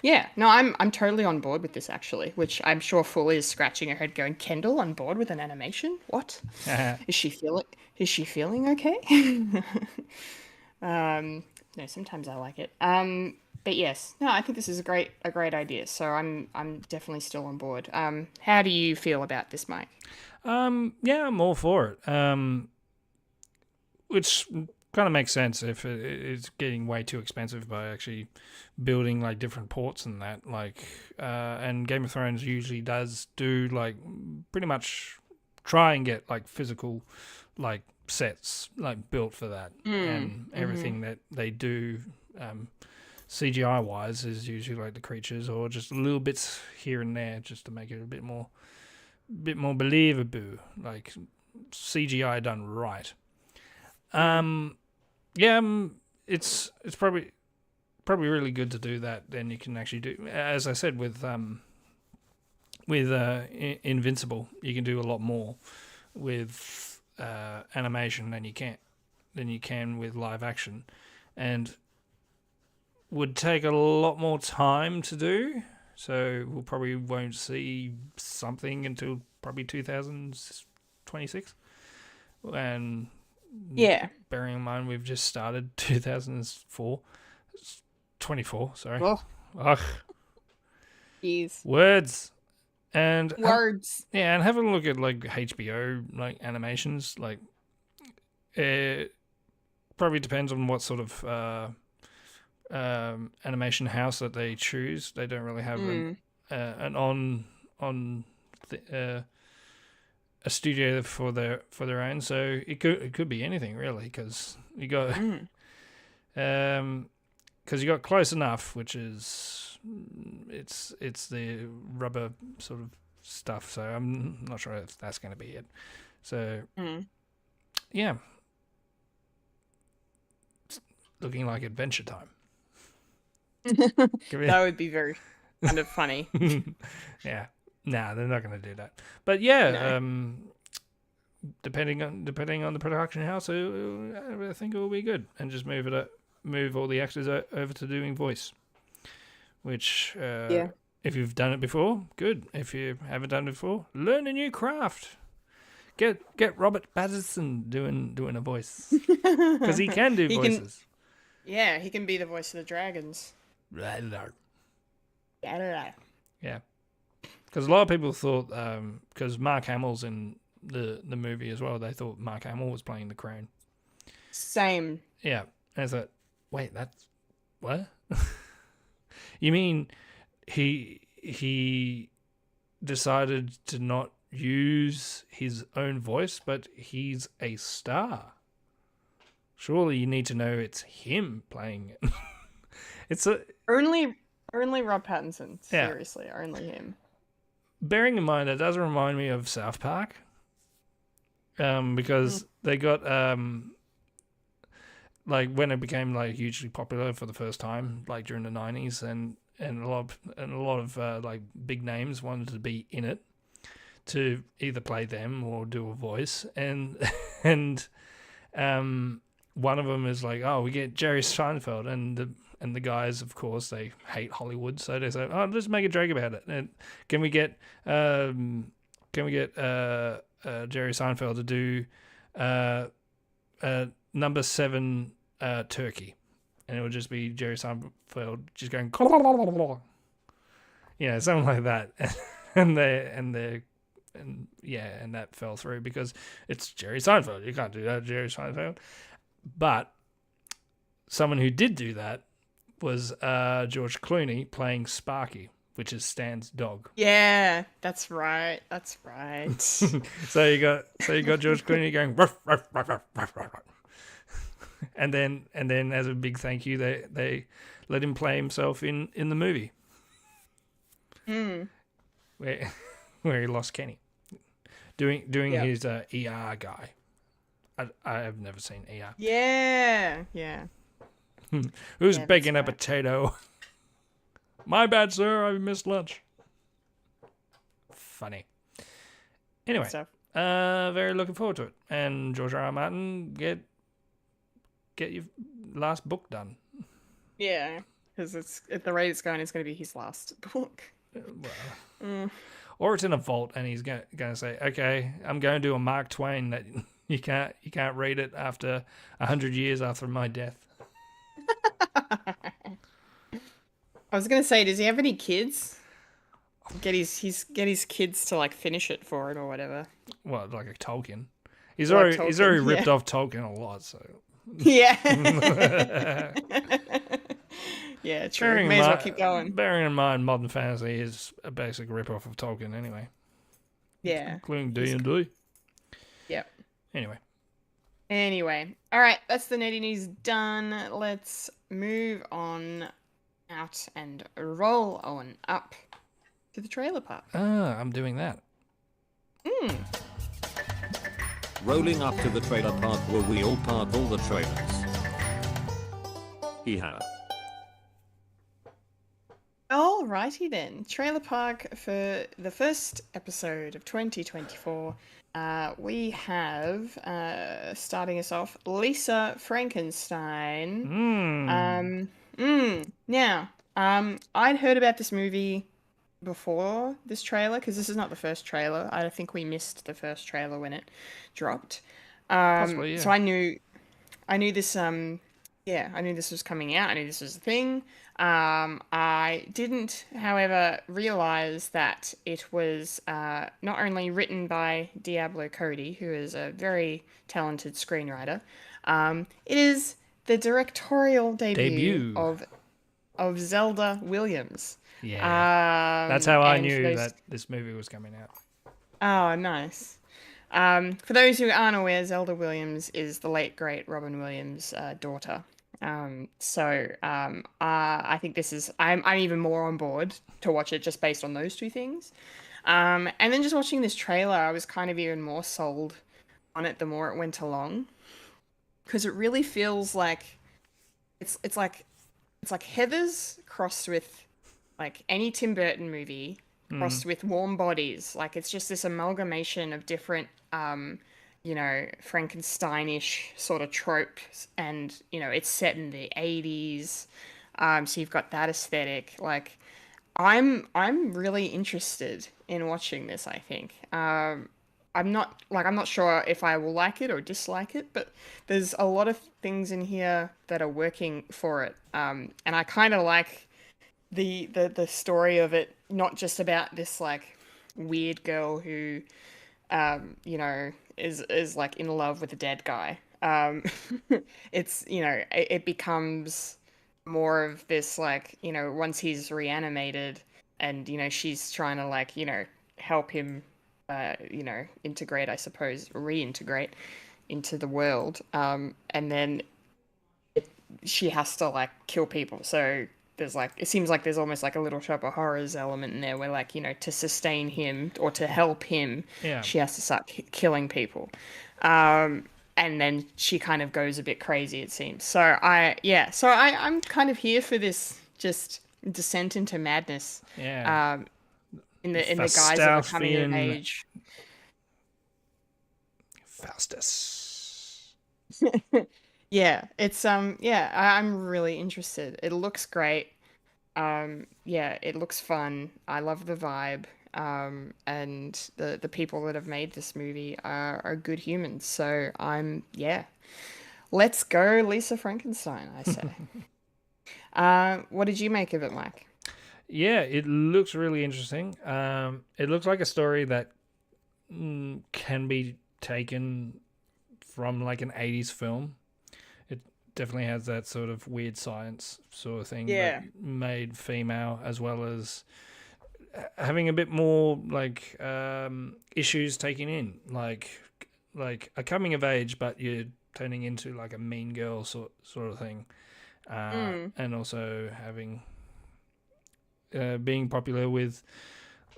Yeah, no, I'm totally on board with this actually, which I'm sure Fully is scratching her head going, Kendall on board with an animation? What? Is she feeling okay? No, sometimes I like it. But yes, no, I think this is a great idea. So I'm definitely still on board. How do you feel about this, Mike? Yeah, I'm all for it. Which kind of makes sense if it's getting way too expensive by actually building like different ports and that. Like, and Game of Thrones usually does do like pretty much try and get like physical like sets like built for that, and everything that they do. CGI wise is usually like the creatures or just little bits here and there just to make it a bit more believable, like CGI done right. Yeah, it's probably really good to do that. Then you can actually do, as I said, with Invincible, you can do a lot more with animation than you can with live action, and would take a lot more time to do. So we'll probably won't see something until probably 2026. And Yeah. bearing in mind we've just started 2004, 24. Sorry. Oh, Ugh, jeez. words. And Words. yeah, and have a look at like HBO like animations. Like it probably depends on what sort of animation house that they choose. They don't really have an a studio for their own, so it could be anything really, because you got because you got Close Enough, which is it's the rubber sort of stuff. So I'm not sure if that's going to be it. So yeah, it's looking like Adventure Time. That would be very kind of funny. Yeah, nah, they're not going to do that. But yeah, No. depending on the production house, I think it will be good, and just move all the actors over to doing voice. Which, if you've done it before, good. If you haven't done it before, learn a new craft. Get Robert Pattinson doing a voice, because he can do voices. Yeah, he can be the voice of the dragons. Yeah, Yeah. because a lot of people thought, because Mark Hamill's in the movie as well, they thought Mark Hamill was playing the Crown. Same. Yeah, and I thought, wait, that's what? You mean he decided to not use his own voice, but he's a star. Surely you need to know it's him playing it. It's only Rob Pattinson. Yeah. Seriously, only him. Bearing in mind, it does remind me of South Park, because they got like when it became like hugely popular for the first time, like during the 90s, and a lot of like big names wanted to be in it to either play them or do a voice, and one of them is like, oh, we get Jerry Seinfeld, and the guys, of course, they hate Hollywood, so they say, oh, let's make a joke about it. And can we get Jerry Seinfeld to do number 7 turkey, and it would just be Jerry Seinfeld just going, you know, something like that, and that fell through because it's Jerry Seinfeld. You can't do that, Jerry Seinfeld. But someone who did do that was George Clooney playing Sparky, which is Stan's dog. Yeah, that's right. That's right. So you got George Clooney going ruff, ruff, ruff, ruff, ruff, ruff. And then as a big thank you, they let him play himself in the movie. Where he lost Kenny. Doing his ER guy. I have never seen ER. Yeah. Who's Yeah, baking a that's right. potato? My bad, sir. I missed lunch. Funny. Anyway, Stuff. very looking forward to it. And George R. R. Martin, get your last book done. Yeah. because it's at the rate it's going to be his last book. Or it's in a vault, and he's going to say, "Okay, I'm going to do a Mark Twain that you can't read it after 100 years after my death." I was going to say, does he have any kids? Get his kids to like finish it for it or whatever. Well, like a Tolkien. He's Like already Tolkien, ripped yeah. off Tolkien a lot, so. Yeah. Yeah, true. May as well keep going. Bearing in mind, modern fantasy is a basic rip-off of Tolkien anyway. Yeah. Including D&D. Yep. Anyway. All right, that's the nerdy news done. Let's move on out and roll on up to the trailer park. I'm doing that. Rolling up to the trailer park where we all park all the trailers. Hee-ha. Alrighty then. Trailer Park for the first episode of 2024. We have, starting us off, Lisa Frankenstein. Now, I'd heard about this movie before this trailer, because this is not the first trailer. I think we missed the first trailer when it dropped. Possibly, yeah. So I knew this, I knew this was coming out. I knew this was a thing. I didn't, however, realize that it was not only written by Diablo Cody, who is a very talented screenwriter. It is the directorial debut. of Zelda Williams. Yeah. That's how I and for knew those- that this movie was coming out. Oh, nice. For those who aren't aware, Zelda Williams is the late great Robin Williams' daughter. I think this is I'm even more on board to watch it just based on those two things. And then just watching this trailer, I was kind of even more sold on it the more it went along, because it really feels like it's like Heathers crossed with like any Tim Burton movie crossed with Warm Bodies. Like, it's just this amalgamation of different Frankenstein-ish sort of tropes, and it's set in the 80s, so you've got that aesthetic. Like, I'm really interested in watching this. I think I'm not sure if I will like it or dislike it, but there's a lot of things in here that are working for it, and I kind of like the story of it, not just about this like weird girl who is like in love with a dead guy. It's, it becomes more of this, like, once he's reanimated and, she's trying to, like, help him, integrate, I suppose, reintegrate into the world. And then she has to, like, kill people. So there's like, it seems like there's almost like a Little Shop of Horrors element in there where, like, to sustain him or to help him, she has to start killing people. And then she kind of goes a bit crazy, it seems. So I'm kind of here for this just descent into madness. Yeah. In the guise of a coming of age. Faustus. Yeah, it's I'm really interested. It looks great. It looks fun. I love the vibe. And the people that have made this movie are good humans. So let's go Lisa Frankenstein, I say. What did you make of it, Mike? Yeah, it looks really interesting. It looks like a story that can be taken from like an 80s film. It definitely has that sort of weird science sort of thing, but made female, as well as having a bit more like issues taken in, like a coming of age, but you're turning into like a mean girl sort of thing, and also having being popular with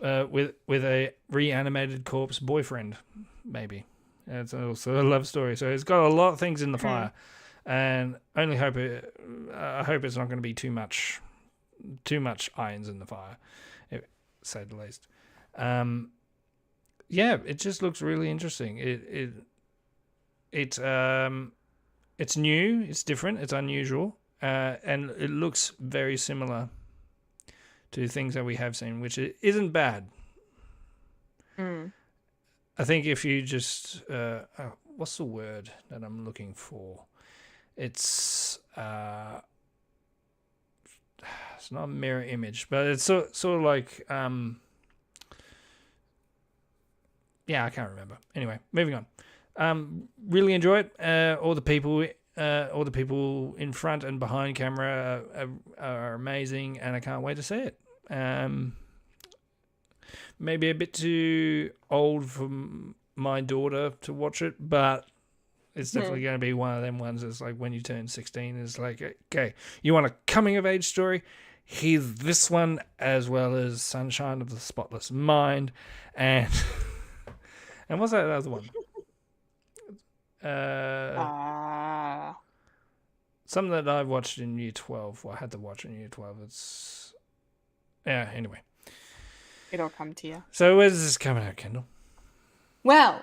a reanimated corpse boyfriend, maybe. It's also a love story, so it's got a lot of things in the fire, and I hope it's not going to be too much irons in the fire, say the least. It just looks really interesting. It's new, it's different, it's unusual, and it looks very similar to things that we have seen, which isn't bad. I think if you just what's the word that I'm looking for? It's not a mirror image, but it's sort of like yeah, I can't remember. Anyway, moving on. Really enjoy it. All the people in front and behind camera are amazing, and I can't wait to see it. Maybe a bit too old for my daughter to watch it, but it's definitely going to be one of them ones. It's like when you turn 16, it's like, okay, you want a coming of age story? Here's this one, as well as Sunshine of the Spotless Mind, and and what's that other one? Something that I watched in year 12. Well, I had to watch in year 12. It's anyway. It'll come to you. So where's this coming out, Kendall? Well,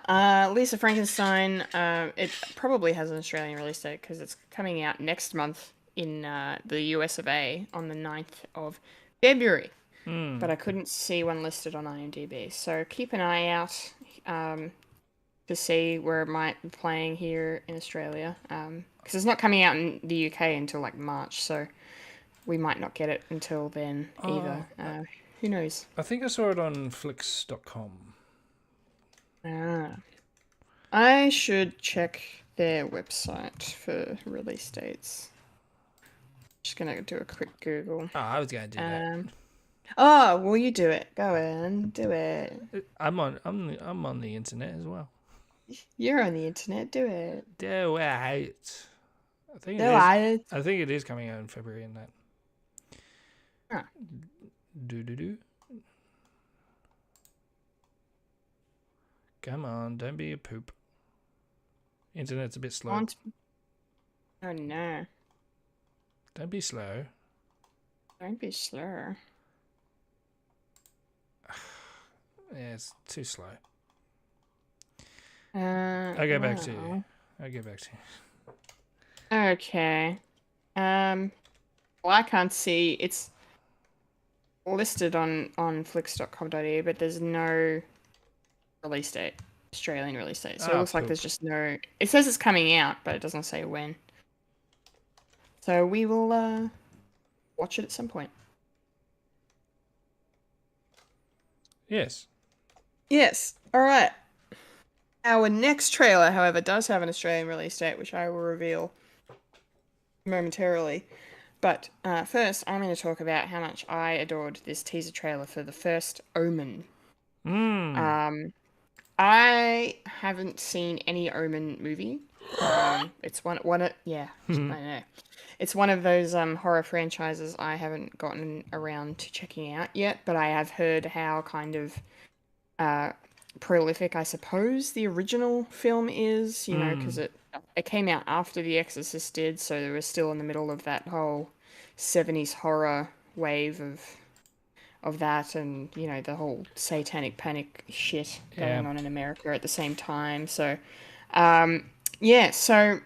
Lisa Frankenstein, it probably has an Australian release date because it's coming out next month in the US of A on the 9th of February. But I couldn't see one listed on IMDb. So keep an eye out to see where it might be playing here in Australia. Because it's not coming out in the UK until like March, so we might not get it until then either. Who knows? I think I saw it on Flix.com. I should check their website for release dates. Just gonna do a quick Google. Oh, I was going to do that. Oh, will you do it? Go in, do it. I'm on the internet as well. You're on the internet, do it. Do it. I think it is coming out in February and that. Huh. Do. Come on, don't be a poop. Internet's a bit slow. Oh no. Don't be slow. Don't be slow. Yeah, it's too slow. I'll go back to you. Okay. Well, I can't see. It's listed on flix.com.au, but there's no release date, Australian release date. So it looks like there's just no. It says it's coming out, but it doesn't say when. So we will watch it at some point. Yes. Yes. All right. Our next trailer, however, does have an Australian release date, which I will reveal momentarily. But first, I'm going to talk about how much I adored this teaser trailer for the first Omen. I haven't seen any Omen movie. It's one yeah, I know. It's one of those horror franchises I haven't gotten around to checking out yet, but I have heard how kind of prolific, I suppose, the original film is, you know, because it came out after The Exorcist did, so they were still in the middle of that whole 70s horror wave of that, and, you know, the whole satanic panic shit going on in America at the same time. So, so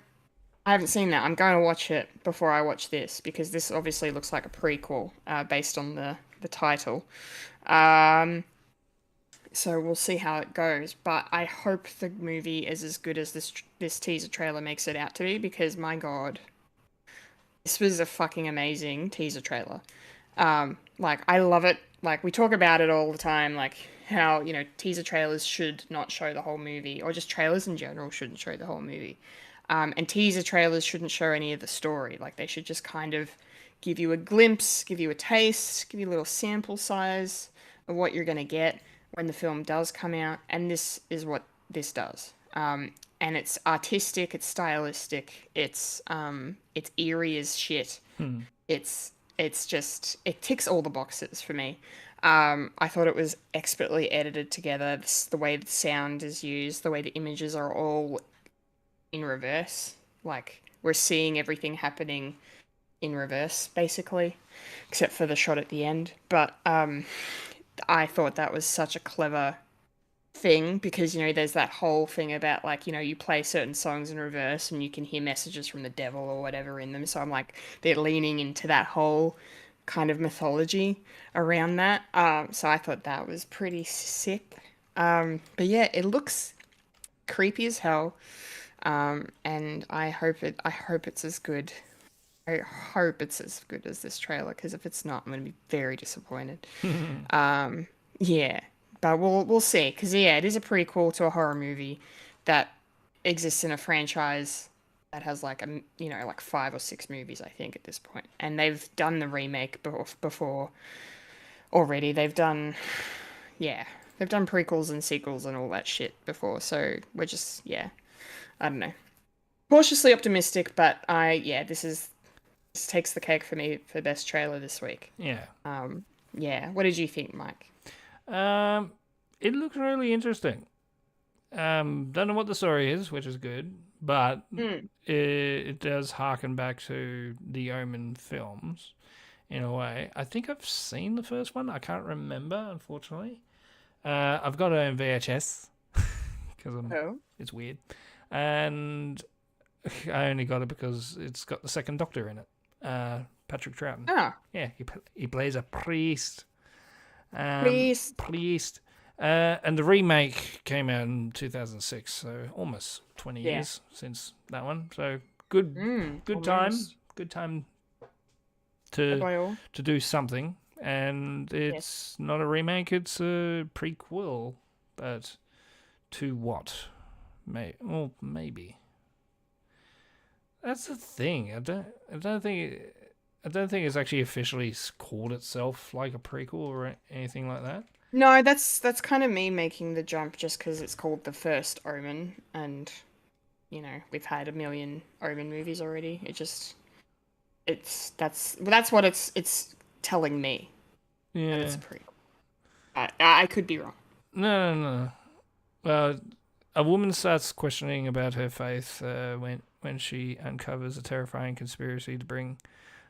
I haven't seen that. I'm going to watch it before I watch this, because this obviously looks like a prequel based on the title. So we'll see how it goes, but I hope the movie is as good as this teaser trailer makes it out to be, because my god, this was a fucking amazing teaser trailer. Like, I love it. Like, we talk about it all the time, like how, you know, teaser trailers should not show the whole movie, or just trailers in general shouldn't show the whole movie. And teaser trailers shouldn't show any of the story. Like, they should just kind of give you a glimpse, give you a taste, give you a little sample size of what you're going to get when the film does come out, and this is what this does. And it's artistic, it's stylistic, it's eerie as shit. It's just, it ticks all the boxes for me. I thought it was expertly edited together. The way the sound is used, the way the images are all in reverse. Like, we're seeing everything happening in reverse, basically, except for the shot at the end. But I thought that was such a clever thing because, there's that whole thing about like, you play certain songs in reverse and you can hear messages from the devil or whatever in them. So I'm like, they're leaning into that whole kind of mythology around that. So I thought that was pretty sick. But yeah, it looks creepy as hell. And I hope it's as good. I hope it's as good as this trailer because if it's not, I'm gonna be very disappointed. Yeah, but we'll see. Because yeah, it is a prequel to a horror movie that exists in a franchise that has like like 5 or 6 movies I think at this point, and they've done the remake before already. Yeah, they've done prequels and sequels and all that shit before. So we're just I don't know, cautiously optimistic, but this takes the cake for me for best trailer this week. Yeah. Yeah, what did you think, Mike? It looks really interesting. Don't know what the story is, which is good, but it does harken back to the Omen films in a way. I think I've seen the first one. I can't remember, unfortunately. I've got it in VHS because it's weird, and I only got it because it's got the second Doctor in it, Patrick Troughton. Oh, Yeah, he plays a priest. Priest. And the remake came out in 2006, so almost 20 years since that one. So good time to do something. And it's not a remake; it's a prequel. But to what? Maybe. That's the thing. I don't think it's actually officially called itself like a prequel or anything like that. No, that's kind of me making the jump just because it's called the first Omen, and we've had a million Omen movies already. That's what it's telling me. Yeah, that it's a prequel. I could be wrong. No. Well, a woman starts questioning about her faith when she uncovers a terrifying conspiracy to bring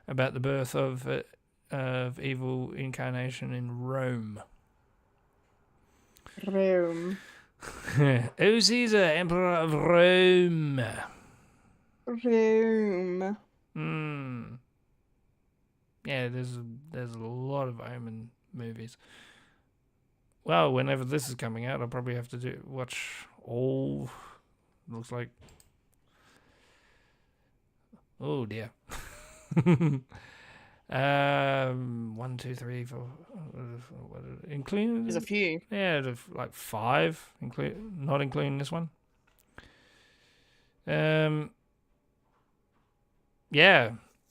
about the birth of evil incarnation in Rome. Rome. Oh, Caesar, Emperor of Rome. Rome. Yeah, there's a lot of Omen movies. Well, whenever this is coming out, I'll probably have to watch all. Looks like. Oh dear. 1, 2, 3, 4. Including There's a few. Yeah, like 5, not including this one. Yeah,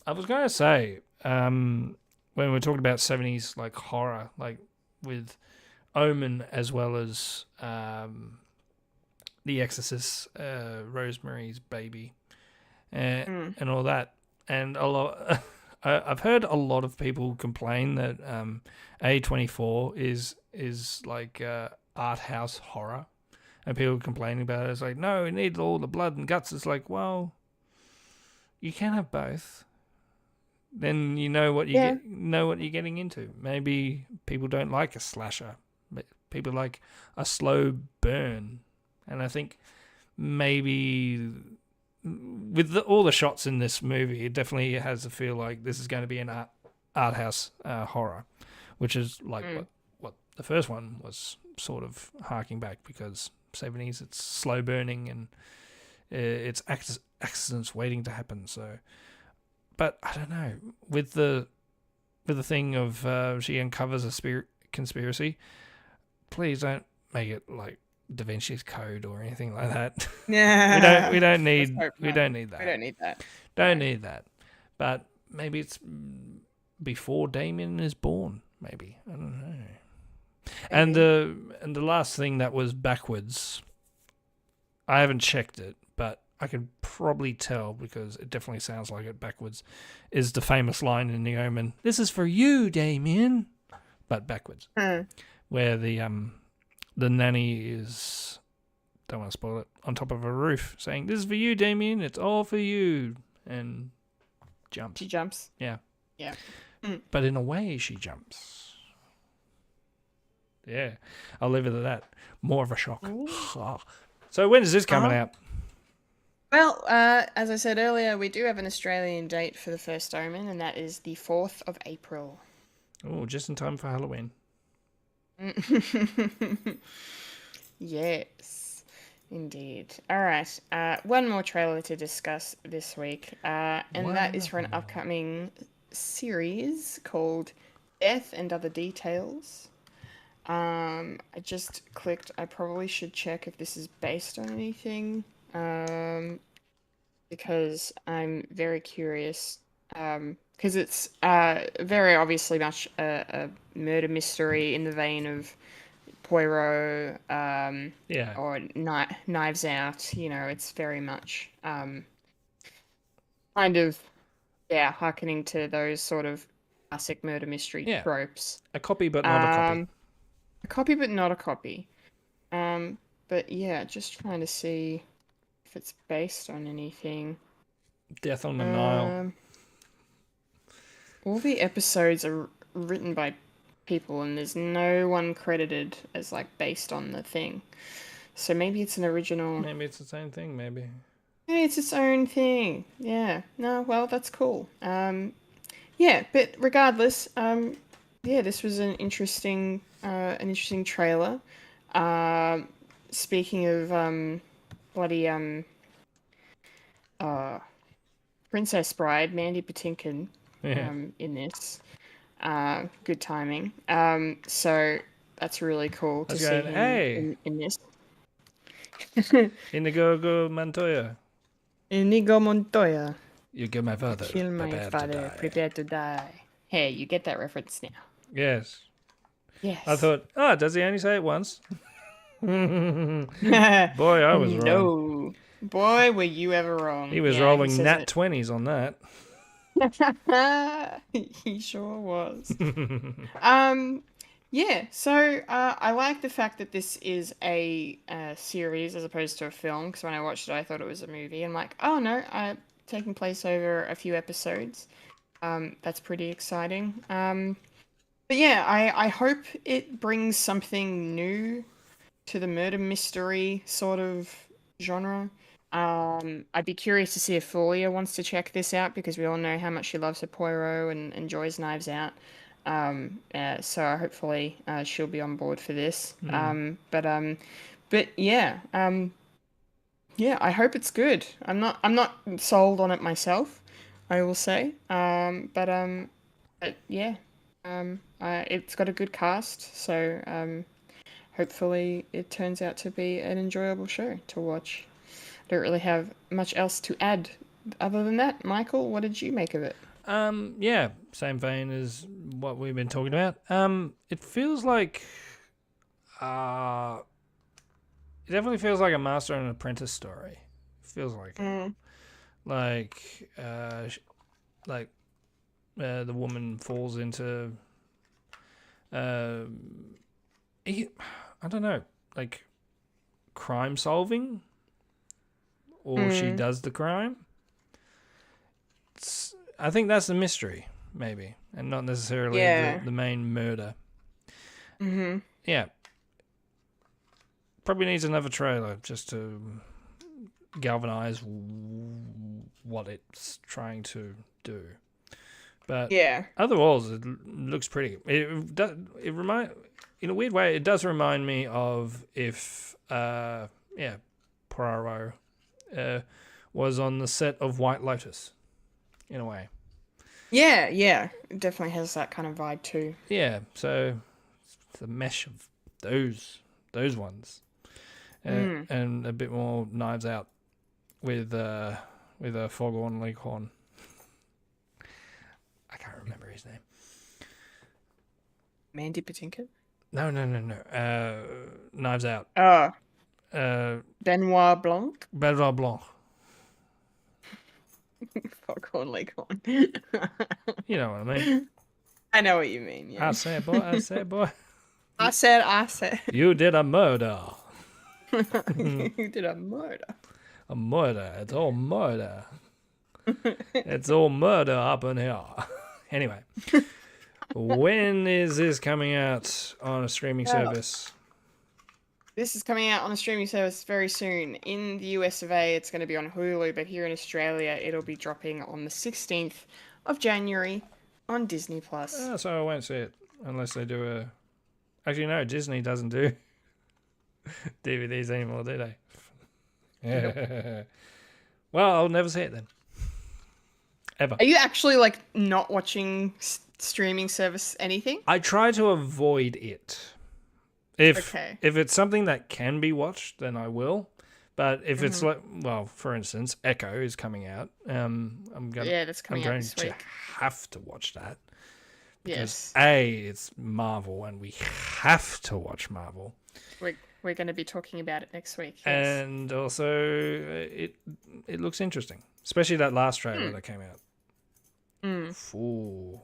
I was gonna say, when we're talking about 70s like horror, like with Omen as well as The Exorcist, Rosemary's Baby, and all that, and a lot. I've heard a lot of people complain that A24 is like art house horror, and people complaining about it. It's like, no, it needs all the blood and guts. It's like, well, you can have both. Then you know what you're getting into. Maybe people don't like a slasher, but people like a slow burn, and I think maybe. With all the shots in this movie, it definitely has a feel like this is going to be an art house horror, which is like what the first one was sort of harking back, because 70s, it's slow burning and it's accidents waiting to happen. So, but I don't know, with the thing of she uncovers a conspiracy, please don't make it like Da Vinci's Code or anything like that. Yeah. we don't need that. We don't need that. Don't need that. But maybe it's before Damien is born. Maybe, I don't know. And the last thing that was backwards, I haven't checked it, but I could probably tell because it definitely sounds like it backwards, is the famous line in The Omen, "This is for you, Damien," but backwards, where the nanny is, don't want to spoil it, on top of a roof saying, "This is for you, Damien, it's all for you," and jumps. She jumps. Yeah. Yeah. But in a way, she jumps. Yeah, I'll leave it at that. More of a shock. So when is this coming out? Well, as I said earlier, we do have an Australian date for the first Omen, and that is the 4th of April. Oh, just in time for Halloween. Yes, indeed. All right, one more trailer to discuss this week, and that is for an upcoming series called Death and Other Details. I just clicked. I probably should check if this is based on anything, because I'm very curious. Because it's very obviously much a murder mystery in the vein of Poirot, Yeah. or Knives Out. You know, it's very much kind of harkening to those sort of classic murder mystery Yeah. tropes. A copy, but not a copy. A copy, but not a copy. But yeah, just trying to see if it's based on anything. Death on the Nile. All the episodes are written by people, and there's no one credited as like based on the thing. So maybe it's an original. Maybe it's the same thing. Maybe. Maybe it's its own thing. Yeah. No. Well, that's cool. Yeah. But regardless, this was an interesting trailer. Speaking of bloody Princess Bride, Mandy Patinkin in this. Good timing. So that's really cool to see him in this. Inigo Montoya. Inigo Montoya. You kill my father. Kill my father. Prepare to die. Hey, you get that reference now. Yes. Yes. I thought, does he only say it once? Boy, I was wrong. No. Boy, were you ever wrong. He was rolling nat 20s on that. He sure was. So I like the fact that this is a series as opposed to a film, because when I watched it I thought it was a movie. I'm like, oh no, taking place over a few episodes. That's pretty exciting. But yeah, I hope it brings something new to the murder mystery sort of genre. I'd be curious to see if Fulia wants to check this out, because we all know how much she loves her Poirot and enjoys Knives Out. So hopefully she'll be on board for this. But yeah, I hope it's good. I'm not sold on it myself, I will say. But yeah, it's got a good cast, so hopefully it turns out to be an enjoyable show to watch. Don't really have much else to add other than that. Michael, what did you make of it? Yeah, same vein as what we've been talking about. It feels like, it definitely feels like a master and apprentice story. It feels like, the woman falls into, I don't know, like crime solving, or she does the crime. I think that's the mystery, maybe, and not necessarily the main murder. Mm-hmm. Yeah. Probably needs another trailer just to galvanize what it's trying to do. But otherwise, it looks pretty. In a weird way, it does remind me of if Poirot was on the set of White Lotus, in a way. Yeah, it definitely has that kind of vibe too. Yeah, so it's a mesh of those ones, and a bit more Knives Out with a Foghorn Leghorn. I can't remember his name. Mandy Patinkin? No. Knives Out. Benoit Blanc? Benoit Blanc. Foghorn Leghorn. You know what I mean. I know what you mean, yeah. I say, boy. I said. You did a murder. You did a murder. A murder. It's all murder. It's all murder up in here. Anyway. When is this coming out on a streaming service? This is coming out on a streaming service very soon. In the US of A, it's going to be on Hulu, but here in Australia, it'll be dropping on the 16th of January on Disney Plus. So I won't see it unless they do a. Actually, no, Disney doesn't do DVDs anymore, do they? Yeah. Well, I'll never see it then. Ever. Are you actually like not watching streaming service anything? I try to avoid it. If it's something that can be watched, then I will. But if it's like, well, for instance, Echo is coming out. That's coming out this week. Have to watch that. Because yes. It's Marvel, and we have to watch Marvel. We're going to be talking about it next week. Yes. And also, it looks interesting, especially that last trailer that came out. Ooh.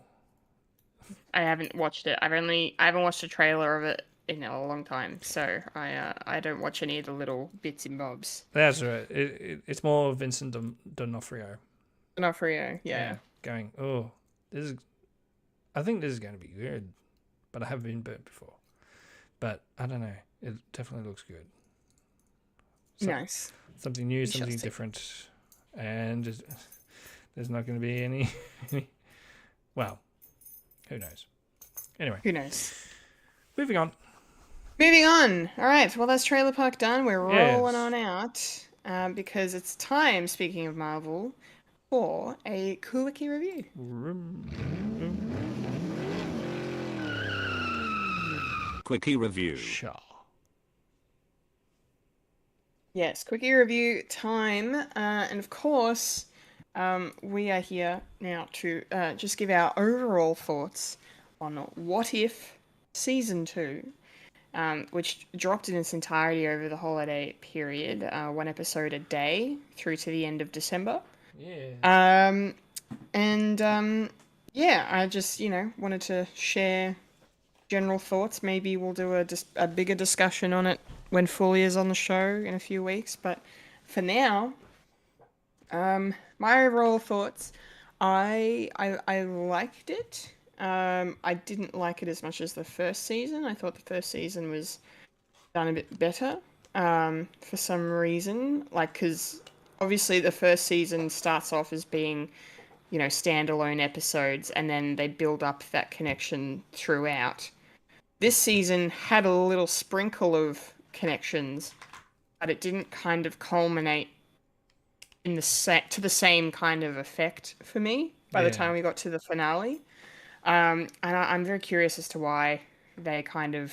I haven't watched it. I haven't watched a trailer of it in a long time, so I don't watch any of the little bits and bobs. That's right. It's more Vincent D'Onofrio. D'Onofrio, yeah. Going, I think this is going to be good, but I have been burnt before. But I don't know. It definitely looks good. Nice. Something new, something different, and there's not going to be any. Well, who knows? Anyway. Who knows? Moving on. All right. Well, that's Trailer Park done. We're rolling on out because it's time, speaking of Marvel, for a Quickie review. Quickie review. Sure. Yes, Quickie review time. And of course, we are here now to just give our overall thoughts on What If Season 2. Which dropped in its entirety over the holiday period, one episode a day through to the end of December. Yeah. I just wanted to share general thoughts. Maybe we'll do a bigger discussion on it when Fully is on the show in a few weeks. But for now, my overall thoughts, I liked it. I didn't like it as much as the first season. I thought the first season was done a bit better for some reason. Because obviously the first season starts off as being, standalone episodes, and then they build up that connection throughout. This season had a little sprinkle of connections, but it didn't kind of culminate in to the same kind of effect for me by the time we got to the finale. And I'm very curious as to why they kind of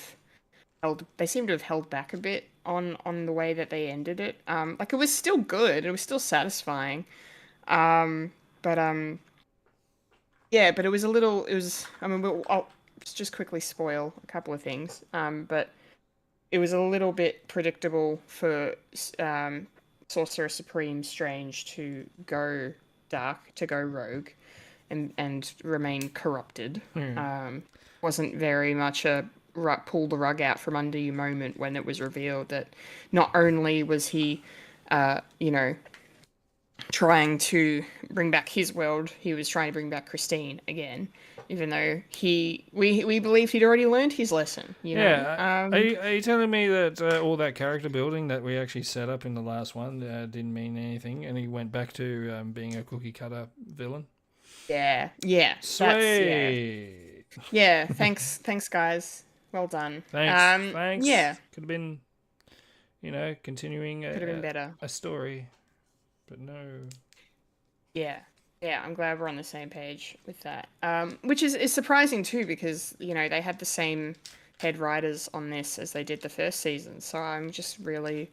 they seem to have held back a bit on the way that they ended it. It was still good. It was still satisfying. But it was a little, I'll just quickly spoil a couple of things. But it was a little bit predictable for Sorcerer Supreme Strange to go dark, to go rogue. And remain corrupted. Wasn't very much a pull the rug out from under you moment when it was revealed that not only was he, trying to bring back his world, he was trying to bring back Christine again, even though we believed he'd already learned his lesson. Yeah. Are you telling me that all that character building that we actually set up in the last one didn't mean anything, and he went back to being a cookie cutter villain? Yeah. Sweet. Yeah. Thanks, guys. Well done. Thanks. Yeah. Could have been, continuing Could have been better. A story, but no. Yeah. I'm glad we're on the same page with that. Which is surprising too, because they had the same head writers on this as they did the first season. So I'm just really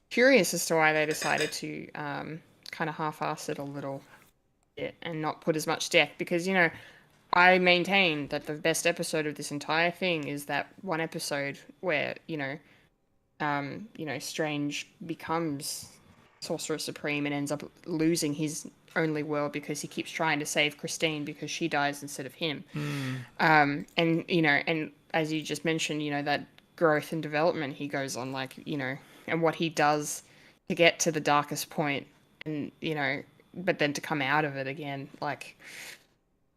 curious as to why they decided to kind of half-ass it a little. And not put as much depth, because I maintain that the best episode of this entire thing is that one episode where Strange becomes Sorcerer Supreme and ends up losing his only world because he keeps trying to save Christine because she dies instead of him. And as you just mentioned, that growth and development he goes on, and what he does to get to the darkest point, and but then to come out of it again,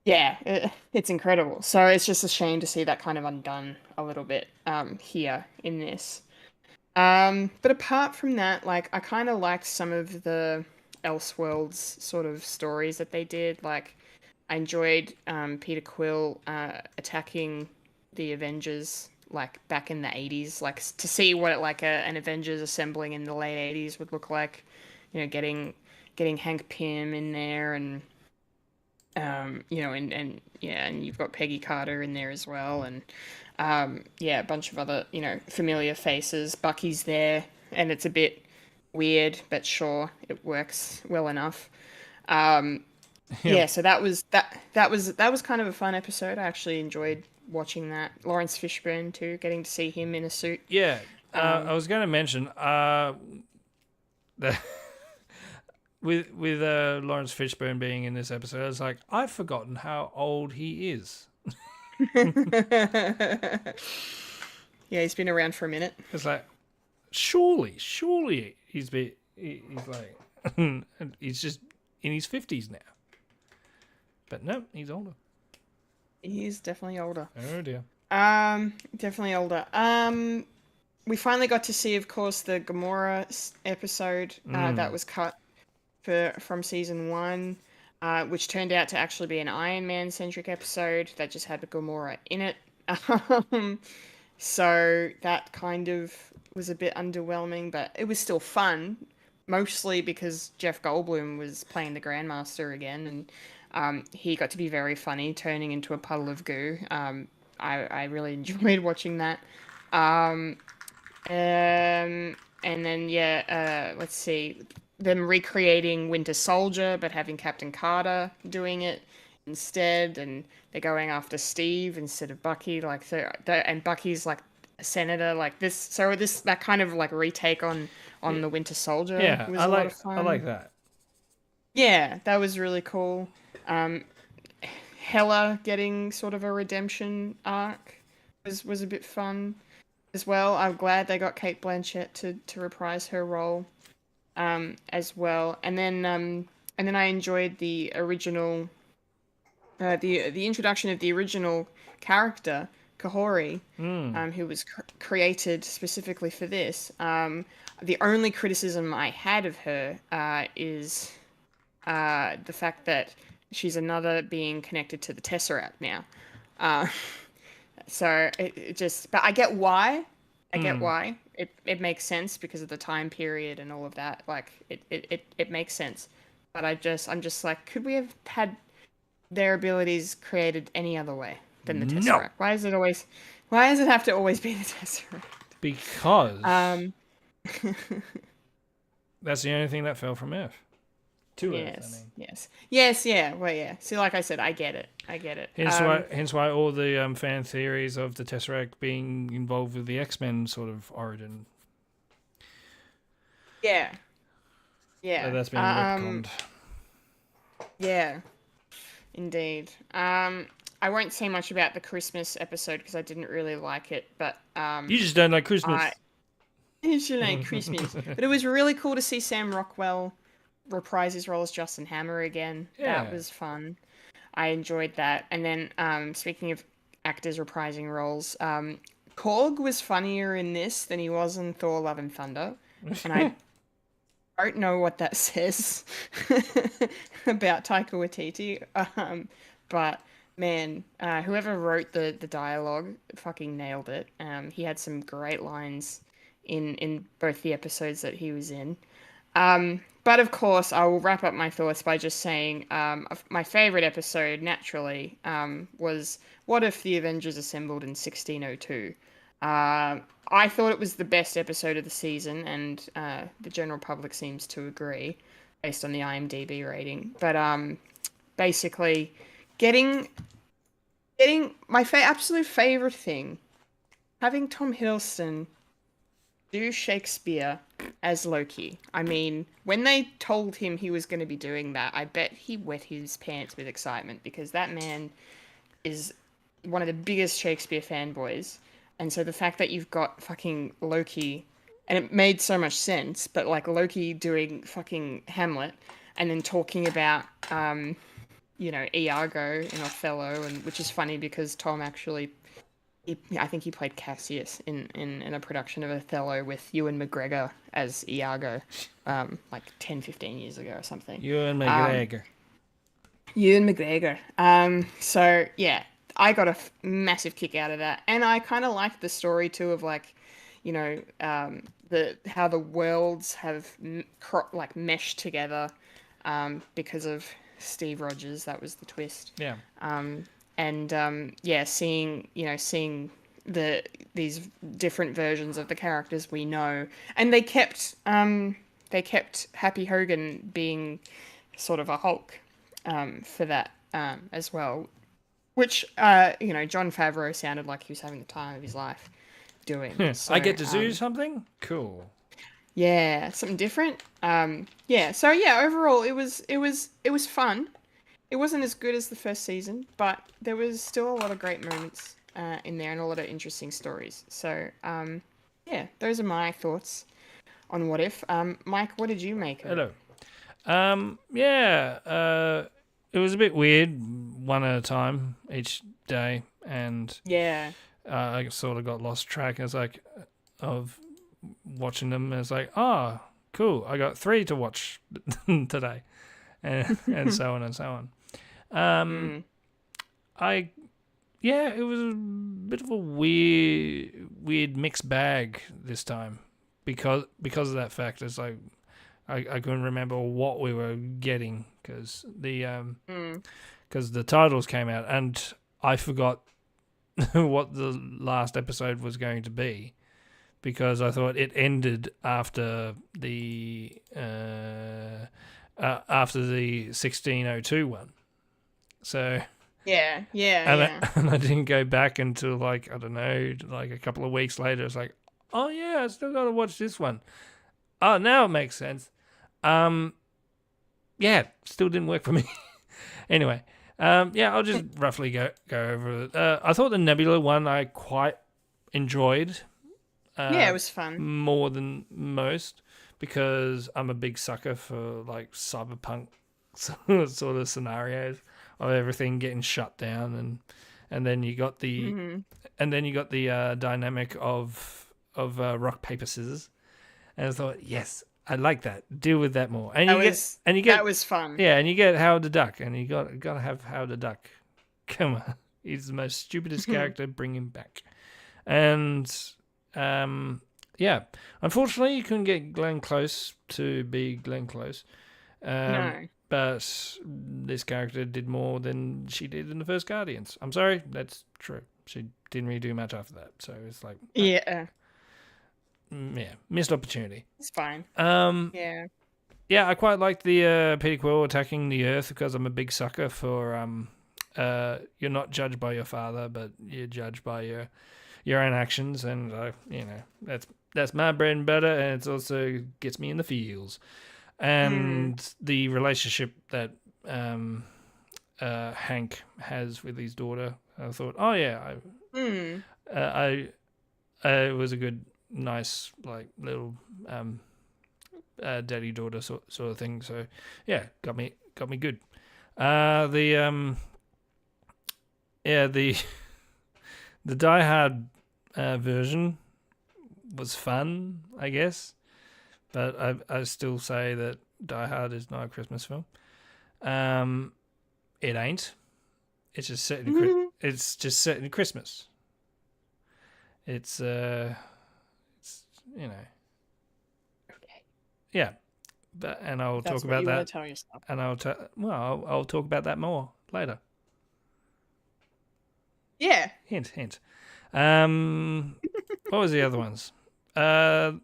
Yeah, it's incredible. So it's just a shame to see that kind of undone a little bit here in this. But apart from that, like I kind of liked some of the Elseworlds sort of stories that they did. Like I enjoyed Peter Quill attacking the Avengers like back in the 80s, like to see what like an Avengers assembling in the late 80s would look like. You know, getting Hank Pym in there and and yeah, and you've got Peggy Carter in there as well, and yeah, a bunch of other, familiar faces. Bucky's there, and it's a bit weird, but sure, it works well enough. Um, Yeah, yeah, so that was kind of a fun episode. I actually enjoyed watching that. Lawrence Fishburne too, getting to see him in a suit. yeah. Um, I was going to mention the, with Lawrence Fishburne being in this episode. I was like, I've forgotten how old he is. yeah, he's been around for a minute. It's like, surely he's like he's just in his 50s now. But no, he's older. He is definitely older. Oh dear. Definitely older. We finally got to see, of course, the Gamora episode that was cut from season one, which turned out to actually be an Iron Man centric episode that just had Gamora in it. Um, so that kind of was a bit underwhelming, but it was still fun, mostly because Jeff Goldblum was playing the Grandmaster again, and he got to be very funny, turning into a puddle of goo. I really enjoyed watching that. Um, and then yeah, let's see, them recreating Winter Soldier, but having Captain Carter doing it instead, and they're going after Steve instead of Bucky. Like so, and Bucky's like a senator, like this. So this that kind of like retake on the Winter Soldier Yeah, was a lot of fun. I like that. Yeah, that was really cool. Um, Hela getting sort of a redemption arc was a bit fun as well. I'm glad they got Kate Blanchett to reprise her role as well. And then I enjoyed the original the introduction of the original character Kahori, who was created specifically for this. The only criticism I had of her is the fact that she's another being connected to the Tesseract now. Uh, so it just, but I get why. I get why. It makes sense because of the time period and all of that. Like it makes sense. But I'm just like, could we have had their abilities created any other way than the No. Tesseract? Why does it have to always be the Tesseract? Because Um, that's the only thing that fell from Earth. To Earth, I yes, mean. yes, yeah. Well, yeah. See, like I said, I get it. Hence why all the fan theories of the Tesseract being involved with the X-Men sort of origin. Yeah, yeah. That's been retconned. Yeah, indeed. I won't say much about the Christmas episode because I didn't really like it, but You just don't like Christmas. I usually like Christmas. But it was really cool to see Sam Rockwell reprise his role as Justin Hammer again. Yeah. That was fun. I enjoyed that. And then speaking of actors reprising roles, Korg was funnier in this than he was in Thor: Love and Thunder, and I don't know what that says about Taika Waititi. But man, whoever wrote the dialogue fucking nailed it. He had some great lines in both the episodes that he was in. But of course, I will wrap up my thoughts by just saying my favorite episode, naturally, was What If the Avengers Assembled in 1602? I thought it was the best episode of the season, and the general public seems to agree, based on the IMDb rating. But basically, getting my absolute favorite thing, having Tom Hiddleston do Shakespeare as Loki. I mean, when they told him he was going to be doing that, I bet he wet his pants with excitement because that man is one of the biggest Shakespeare fanboys. And so the fact that you've got fucking Loki, and it made so much sense, but like Loki doing fucking Hamlet and then talking about Iago in Othello, and which is funny because Tom actually, I think he played Cassius in a production of Othello with Ewan McGregor as Iago, like 10, 15 years ago or something. Ewan McGregor. Ewan McGregor. So yeah, I got a massive kick out of that, and I kind of liked the story too of like, the how the worlds have like meshed together, because of Steve Rogers. That was the twist. Yeah. And seeing these different versions of the characters we know, and they kept Happy Hogan being sort of a Hulk, for that, as well, which John Favreau sounded like he was having the time of his life doing. So I get to do something? Cool. yeah, something different. Yeah, so yeah, overall it was fun. It wasn't as good as the first season, but there was still a lot of great moments in there and a lot of interesting stories. So yeah, those are my thoughts on What If. Mike, what did you make of it? Hello. It was a bit weird, one at a time each day, and Yeah. I sort of got lost track. It's like of watching them. It's like, oh, cool, I got 3 to watch today, and so on and so on. It was a bit of a weird mixed bag this time because of that fact. It's like I couldn't remember what we were getting because the titles came out and I forgot what the last episode was going to be because I thought it ended after the 1602 one. So Yeah. and I didn't go back until like I don't know, like a couple of weeks later. It's like, oh yeah, I still got to watch this one. Oh, now it makes sense. Yeah, still didn't work for me. Anyway, I'll just roughly go over it. I thought the Nebula one I quite enjoyed. Yeah, it was fun. More than most because I'm a big sucker for like cyberpunk sort of scenarios of everything getting shut down and then you got the dynamic of rock paper scissors, and I thought yes, I like that. Deal with that more. And that was fun. Yeah, and you get Howard the Duck, and you got to have Howard the Duck. Come on, he's the most stupidest character. Bring him back. And unfortunately, you couldn't get Glenn Close to be Glenn Close. No. But this character did more than she did in the first Guardians. I'm sorry, that's true. She didn't really do much after that. So it's like missed opportunity. It's fine. Yeah, I quite like the Peter Quill attacking the Earth because I'm a big sucker for you're not judged by your father, but you're judged by your own actions, and that's my bread and butter, and it also gets me in the feels. And the relationship that Hank has with his daughter, I thought, oh yeah, it was a good, nice, like little daddy daughter sort of thing. So yeah, got me good. The Die Hard version was fun, I guess. But I still say that Die Hard is not a Christmas film. It ain't. It's just set in Christmas. It's Okay. Yeah, and I'll talk about that. Tell yourself. And I'll talk about that more later. Yeah. Hint. What was the other ones? Iron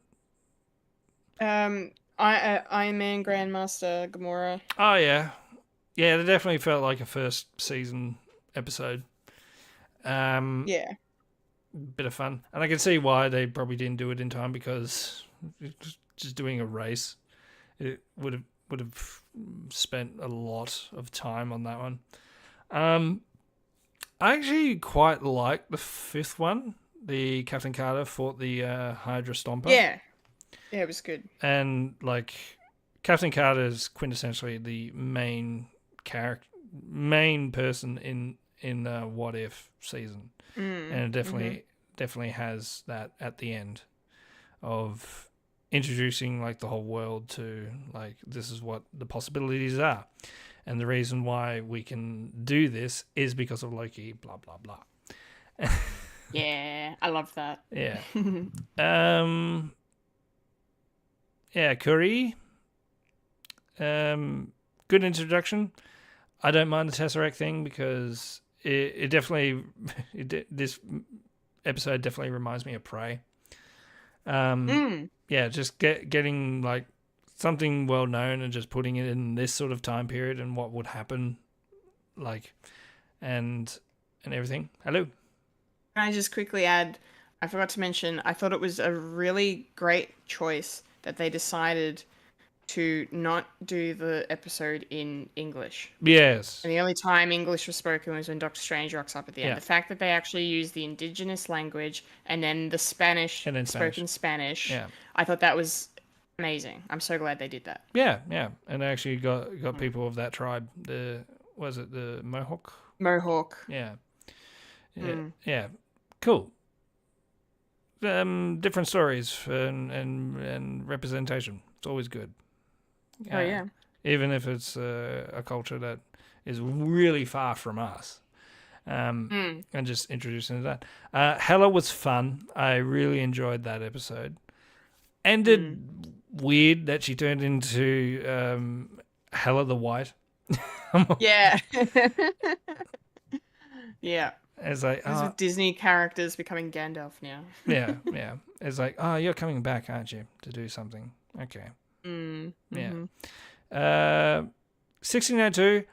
Man, Grandmaster, Gamora. Oh yeah, it definitely felt like a first season episode. Yeah. Bit of fun, and I can see why they probably didn't do it in time because just doing a race, it would have spent a lot of time on that one. I actually quite like the 5th one. The Captain Carter fought the Hydra Stomper. Yeah, it was good. And like Captain Carter is quintessentially the main main person in What If season, and it definitely has that at the end of introducing like the whole world to like this is what the possibilities are, and the reason why we can do this is because of Loki. Blah blah blah. Yeah, I love that. Yeah. Yeah, Curry. Good introduction. I don't mind the Tesseract thing because it definitely this episode definitely reminds me of Prey. Yeah, just getting like something well known and just putting it in this sort of time period and what would happen, like, and everything. Hello. Can I just quickly add, I forgot to mention, I thought it was a really great choice that they decided to not do the episode in English. Yes. And the only time English was spoken was when Doctor Strange rocks up at the end. Yeah. The fact that they actually used the indigenous language and then the Spanish, And then spoken Spanish, Yeah. I thought that was amazing. I'm so glad they did that. Yeah, and I actually got people of that tribe. Was it the Mohawk? Mohawk. Yeah. Yeah. Cool. Different stories and representation. It's always good. Oh, yeah. Even if it's a culture that is really far from us. And just introducing that. Hela was fun. I really enjoyed that episode. Ended weird that she turned into Hela the White. Yeah. Yeah. It's like, This with Disney characters becoming Gandalf now. yeah. It's like, oh, you're coming back, aren't you, to do something? Okay. Yeah. 1602,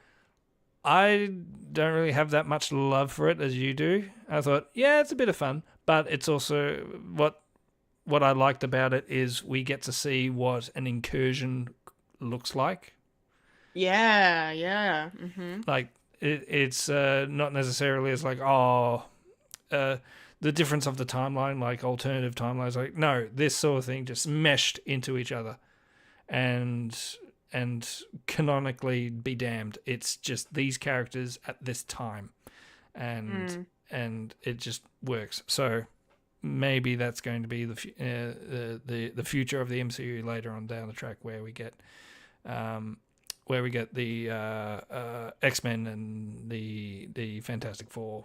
I don't really have that much love for it as you do. I thought, yeah, it's a bit of fun, but it's also what I liked about it is we get to see what an incursion looks like. Yeah. Like it's not necessarily as like the difference of the timeline, like alternative timelines. Like no, this sort of thing just meshed into each other, and canonically be damned, it's just these characters at this time, and it just works. So maybe that's going to be the future of the MCU later on down the track, where we get the X-Men and the Fantastic Four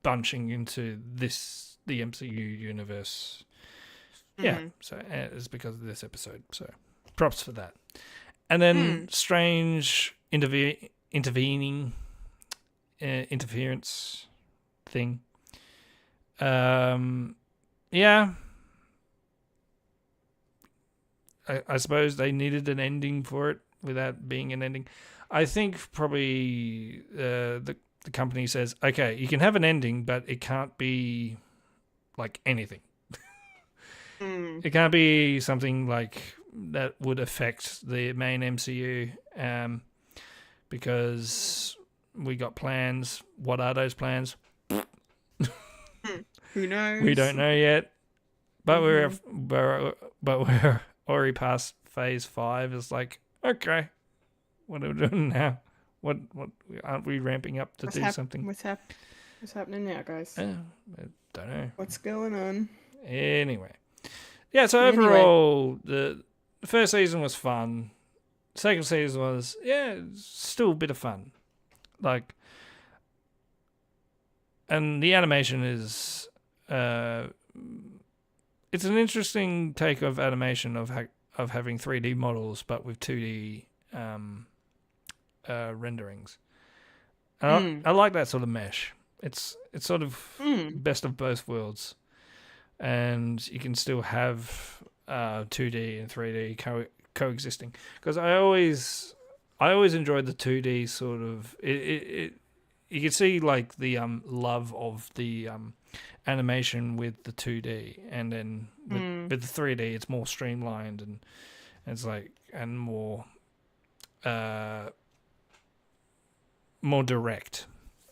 bunching into the MCU universe. Yeah, so it's because of this episode. So props for that. And then Strange intervening interference thing. Yeah. I suppose they needed an ending for it without being an ending. I think probably the company says, okay, you can have an ending, but it can't be like anything. It can't be something like that would affect the main MCU, because we got plans. What are those plans? Who knows? We don't know yet, but we're already past phase 5. It's like, okay, what are we doing now? What aren't we ramping up to do something? What's happening now, guys? I don't know. What's going on? Anyway, yeah. So overall, the first season was fun. Second season was still a bit of fun, like, and the animation is it's an interesting take of animation of having 3D models but with 2D renderings. I like that sort of mesh. It's sort of best of both worlds, and you can still have 2D and 3D coexisting. Because I always enjoyed the 2D sort of it. You can see like the love of the animation with the 2D, and then with the 3D, it's more streamlined and it's like and more direct,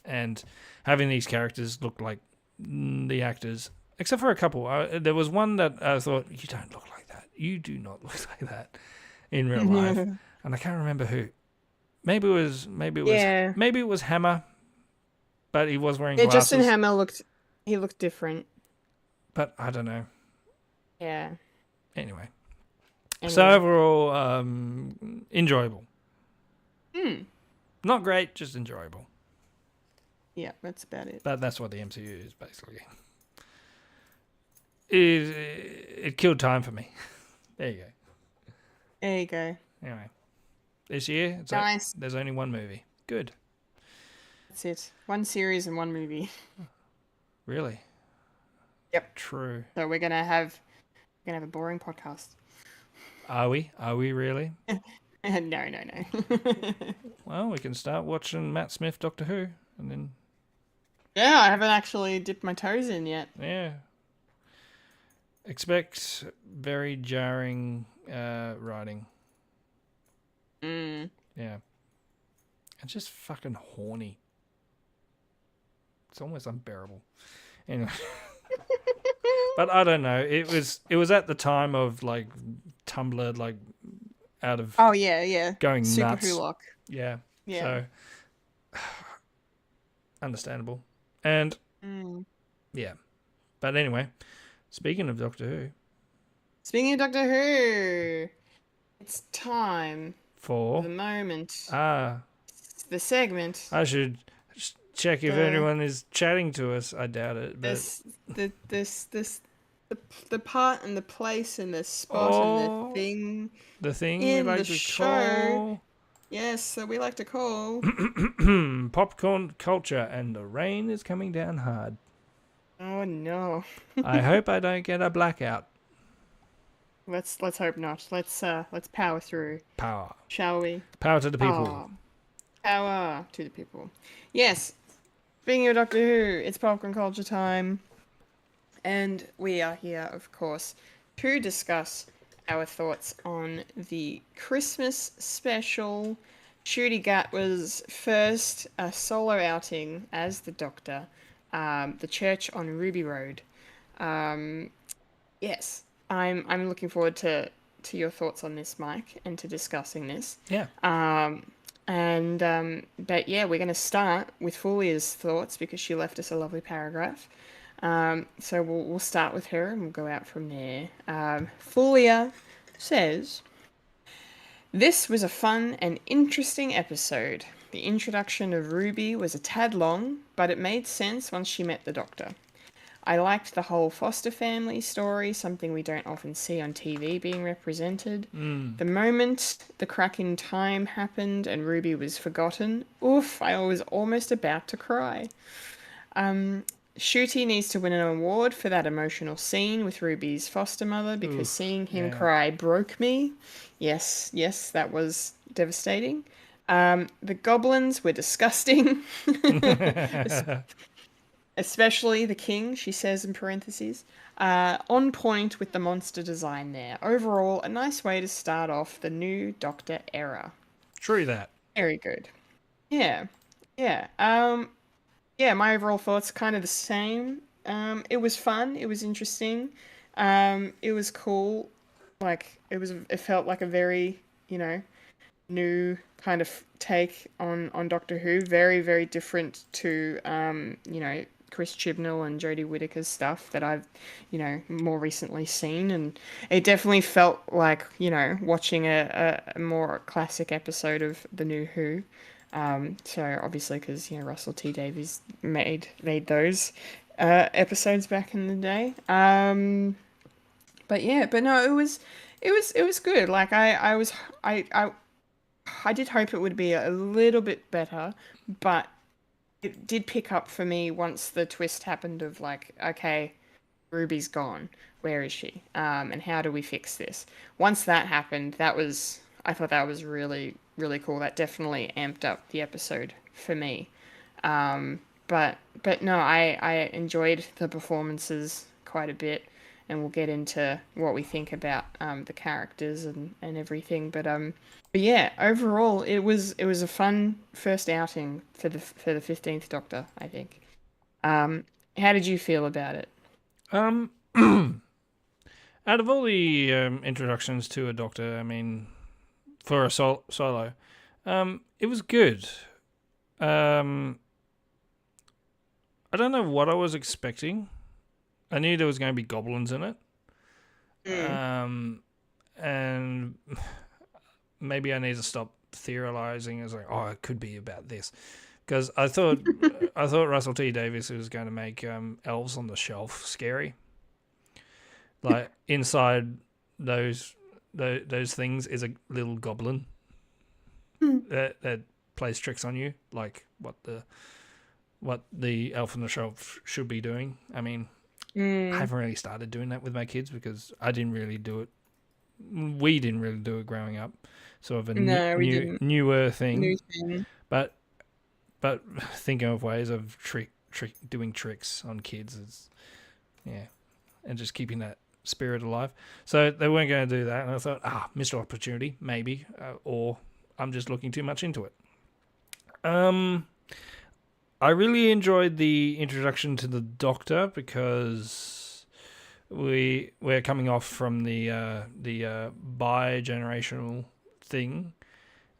and having these characters look like the actors, except for a couple. There was one that I thought, you don't look like that. You do not look like that in real life, and I can't remember who. maybe Yeah. maybe it was Hammer, but he was wearing Yeah, Justin glasses. Hammer looked different. But I don't know. Yeah. Anyway. So Anyway. overall, enjoyable. Not great, just enjoyable. Yeah, that's about it. That's what the MCU is basically. It killed time for me. There you go. There you go. Anyway, this year Nice. there's only one movie. Good. That's it. One series and one movie. Really? Yep. True. So we're gonna have a boring podcast. Are we? Are we really? No. Well, we can start watching Matt Smith Doctor Who, and then Yeah, I haven't actually dipped my toes in yet. yeah. Expect very jarring writing. Mm. Yeah. And just fucking horny. It's almost unbearable. Anyway. But I don't know. It was at the time of like Tumblr like out of Oh yeah. going Super nuts. Hulock. Yeah. Yeah. So understandable. And yeah. But anyway, speaking of Doctor Who, Speaking of Doctor Who, it's time for for the moment. It's the segment. I should check if The- anyone is chatting to us. I doubt it. But The part and the place and the spot and the thing the thing we in like the to show. Yes, that we like to call. call popcorn culture, and the rain is coming down hard. Oh no. I hope I don't get a blackout. Let's hope not. Let's power through, Power. shall we? Power to the people. Oh, power to the people. Yes. Speaking of Doctor Who, it's popcorn culture time. And we are here, of course, to discuss our thoughts on the Christmas special. Ncuti Gatwa's first solo outing as the Doctor, the church on Ruby Road. Yes, I'm looking forward to your thoughts on this, Mike, and to discussing this. Yeah. But yeah, we're going to start with Fulia's thoughts because she left us a lovely paragraph. So we'll start with her and we'll go out from there. Fulia says, "This was a fun and interesting episode. The introduction of Ruby was a tad long, but it made sense once she met the Doctor. I liked the whole foster family story, something we don't often see on TV being represented. The moment the crack in time happened and Ruby was forgotten, oof, I was almost about to cry. Ncuti needs to win an award for that emotional scene with Ruby's foster mother because seeing him cry broke me. Yes, that was devastating. The goblins were disgusting. Especially the king, she says in parentheses. On point with the monster design there. Overall, a nice way to start off the new Doctor era." True that. Very good. Yeah. Yeah. My overall thoughts are kind of the same. It was fun. It was interesting. It was cool. Like, it felt like a very, new kind of take on Doctor Who. Very, very different to, Chris Chibnall and Jodie Whittaker's stuff that I've, more recently seen. And it definitely felt like, watching a more classic episode of The New Who. So obviously because, Russell T Davies made those episodes back in the day. But no, it was good. Like I did hope it would be a little bit better, but it did pick up for me once the twist happened of like, okay, Ruby's gone. Where is she? And how do we fix this? Once that happened, I thought that was really, really cool. That definitely amped up the episode for me. But no, I enjoyed the performances quite a bit, and we'll get into what we think about the characters and everything. But yeah, overall, it was a fun first outing for the 15th Doctor, I think. How did you feel about it? Out of all the introductions to a Doctor, I mean, for a solo, It was good. I don't know what I was expecting. I knew there was going to be goblins in it. And maybe I need to stop theorizing as like, oh, it could be about this, because I thought Russell T Davies was going to make Elves on the Shelf scary. Like inside those things is a little goblin that plays tricks on you, like what the Elf on the Shelf should be doing. I mean, I haven't really started doing that with my kids because I didn't really do it. We didn't really do it growing up. Sort of a we didn't. newer thing. New thing. But thinking of ways of doing tricks on kids is, and just keeping that spirit alive. So they weren't going to do that, and I thought, missed opportunity, maybe, or I'm just looking too much into it. I really enjoyed the introduction to the Doctor because we're coming off from the bi-generational thing,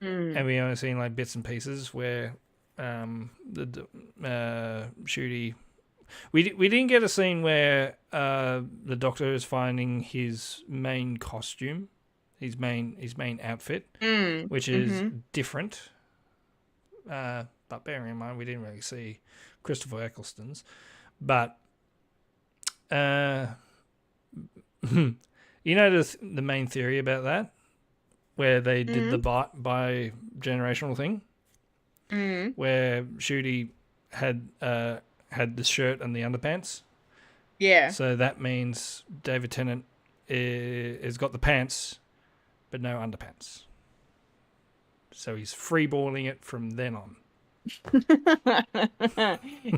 and we only seen like bits and pieces where the Shooty. We didn't get a scene where the Doctor is finding his main costume, his main outfit, which is different. But bearing in mind, we didn't really see Christopher Eccleston's. But, you know the main theory about that? Where they did the bi-generational thing? Where Shooty had the shirt and the underpants? Yeah. So that means David Tennant has got the pants, but no underpants. So he's freeballing it from then on.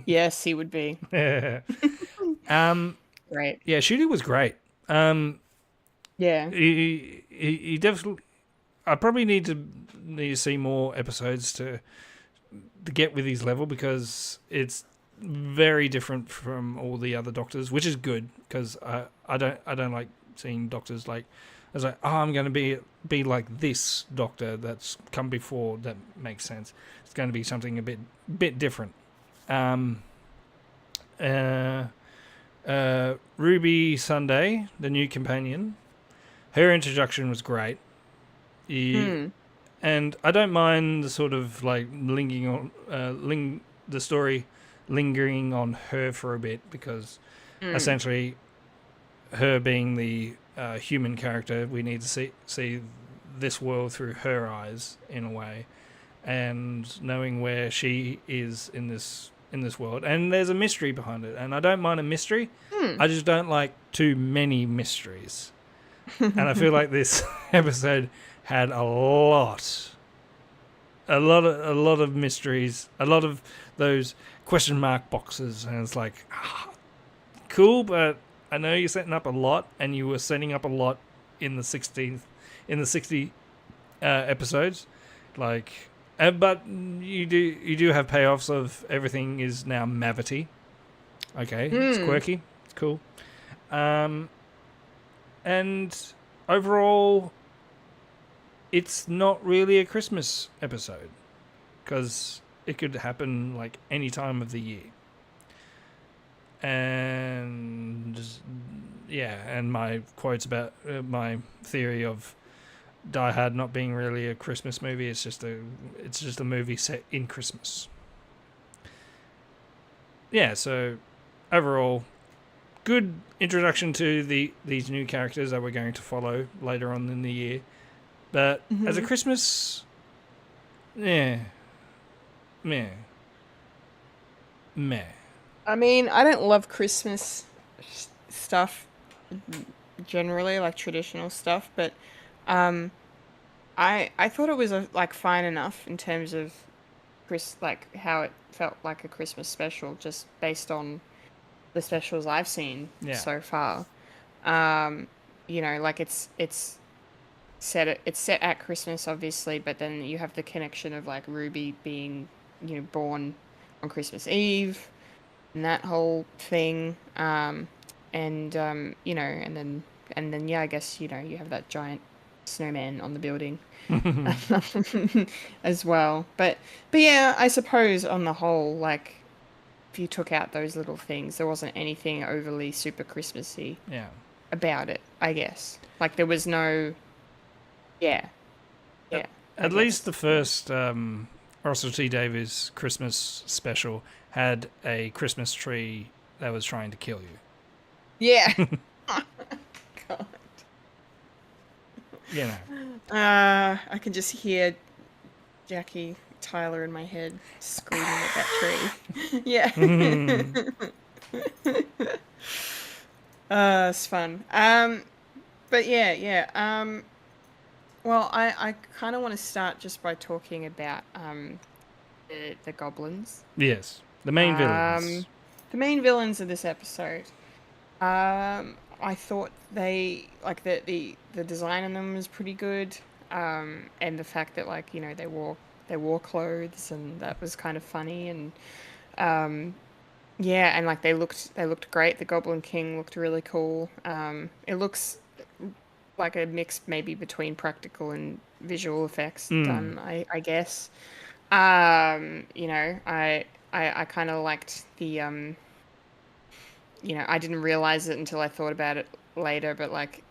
Yes, he would be. Great. Right. Yeah, Shooty was great. Yeah. He definitely. I probably need to see more episodes to get with his level, because it's very different from all the other Doctors, which is good, because I don't like seeing Doctors like. I was like, I'm going to be like this Doctor that's come before. That makes sense. It's going to be something a bit different. Ruby Sunday, the new companion, her introduction was great. And I don't mind the sort of like the story lingering on her for a bit, because essentially her being the human character, we need to see this world through her eyes in a way, and knowing where she is in this world. And there's a mystery behind it, and I don't mind a mystery. I just don't like too many mysteries. And I feel like this episode had a lot of mysteries, a lot of those question mark boxes, and it's like, cool, but I know you're setting up a lot, and you were setting up a lot in the 60 episodes, like, but you do have payoffs of everything is now Mavity. Okay, it's quirky, it's cool, and overall, it's not really a Christmas episode, because it could happen like any time of the year. And and my quotes about my theory of Die Hard not being really a Christmas movie, it's just a movie set in Christmas. Yeah, so overall, good introduction to these new characters that we're going to follow later on in the year. But as a Christmas, meh. I mean, I don't love Christmas stuff generally, like traditional stuff, but I thought it was like fine enough in terms of like how it felt like a Christmas special, just based on the specials I've seen so far. Like it's set at Christmas, obviously, but then you have the connection of like Ruby being, born on Christmas Eve, and that whole thing, and then I guess you have that giant snowman on the building as well. But yeah, I suppose on the whole, like if you took out those little things, there wasn't anything overly super Christmassy Yeah. about it, I guess. Like there was no, yeah, yeah. I At least guess. the first Russell T Davies Christmas special had a Christmas tree that was trying to kill you. Yeah. God. You know. I can just hear Jackie Tyler in my head screaming at that tree. Yeah. It's fun. But yeah. Well, I kind of want to start just by talking about the goblins. Yes. The main Um, villains. the main villains of this episode. I thought they like the design on them was pretty good. And the fact that like they wore clothes and that was kind of funny and yeah, and like they looked great. The Goblin King looked really cool. It looks like a mix maybe between practical and visual effects done, I guess. I kind of liked the I didn't realize it until I thought about it later, but like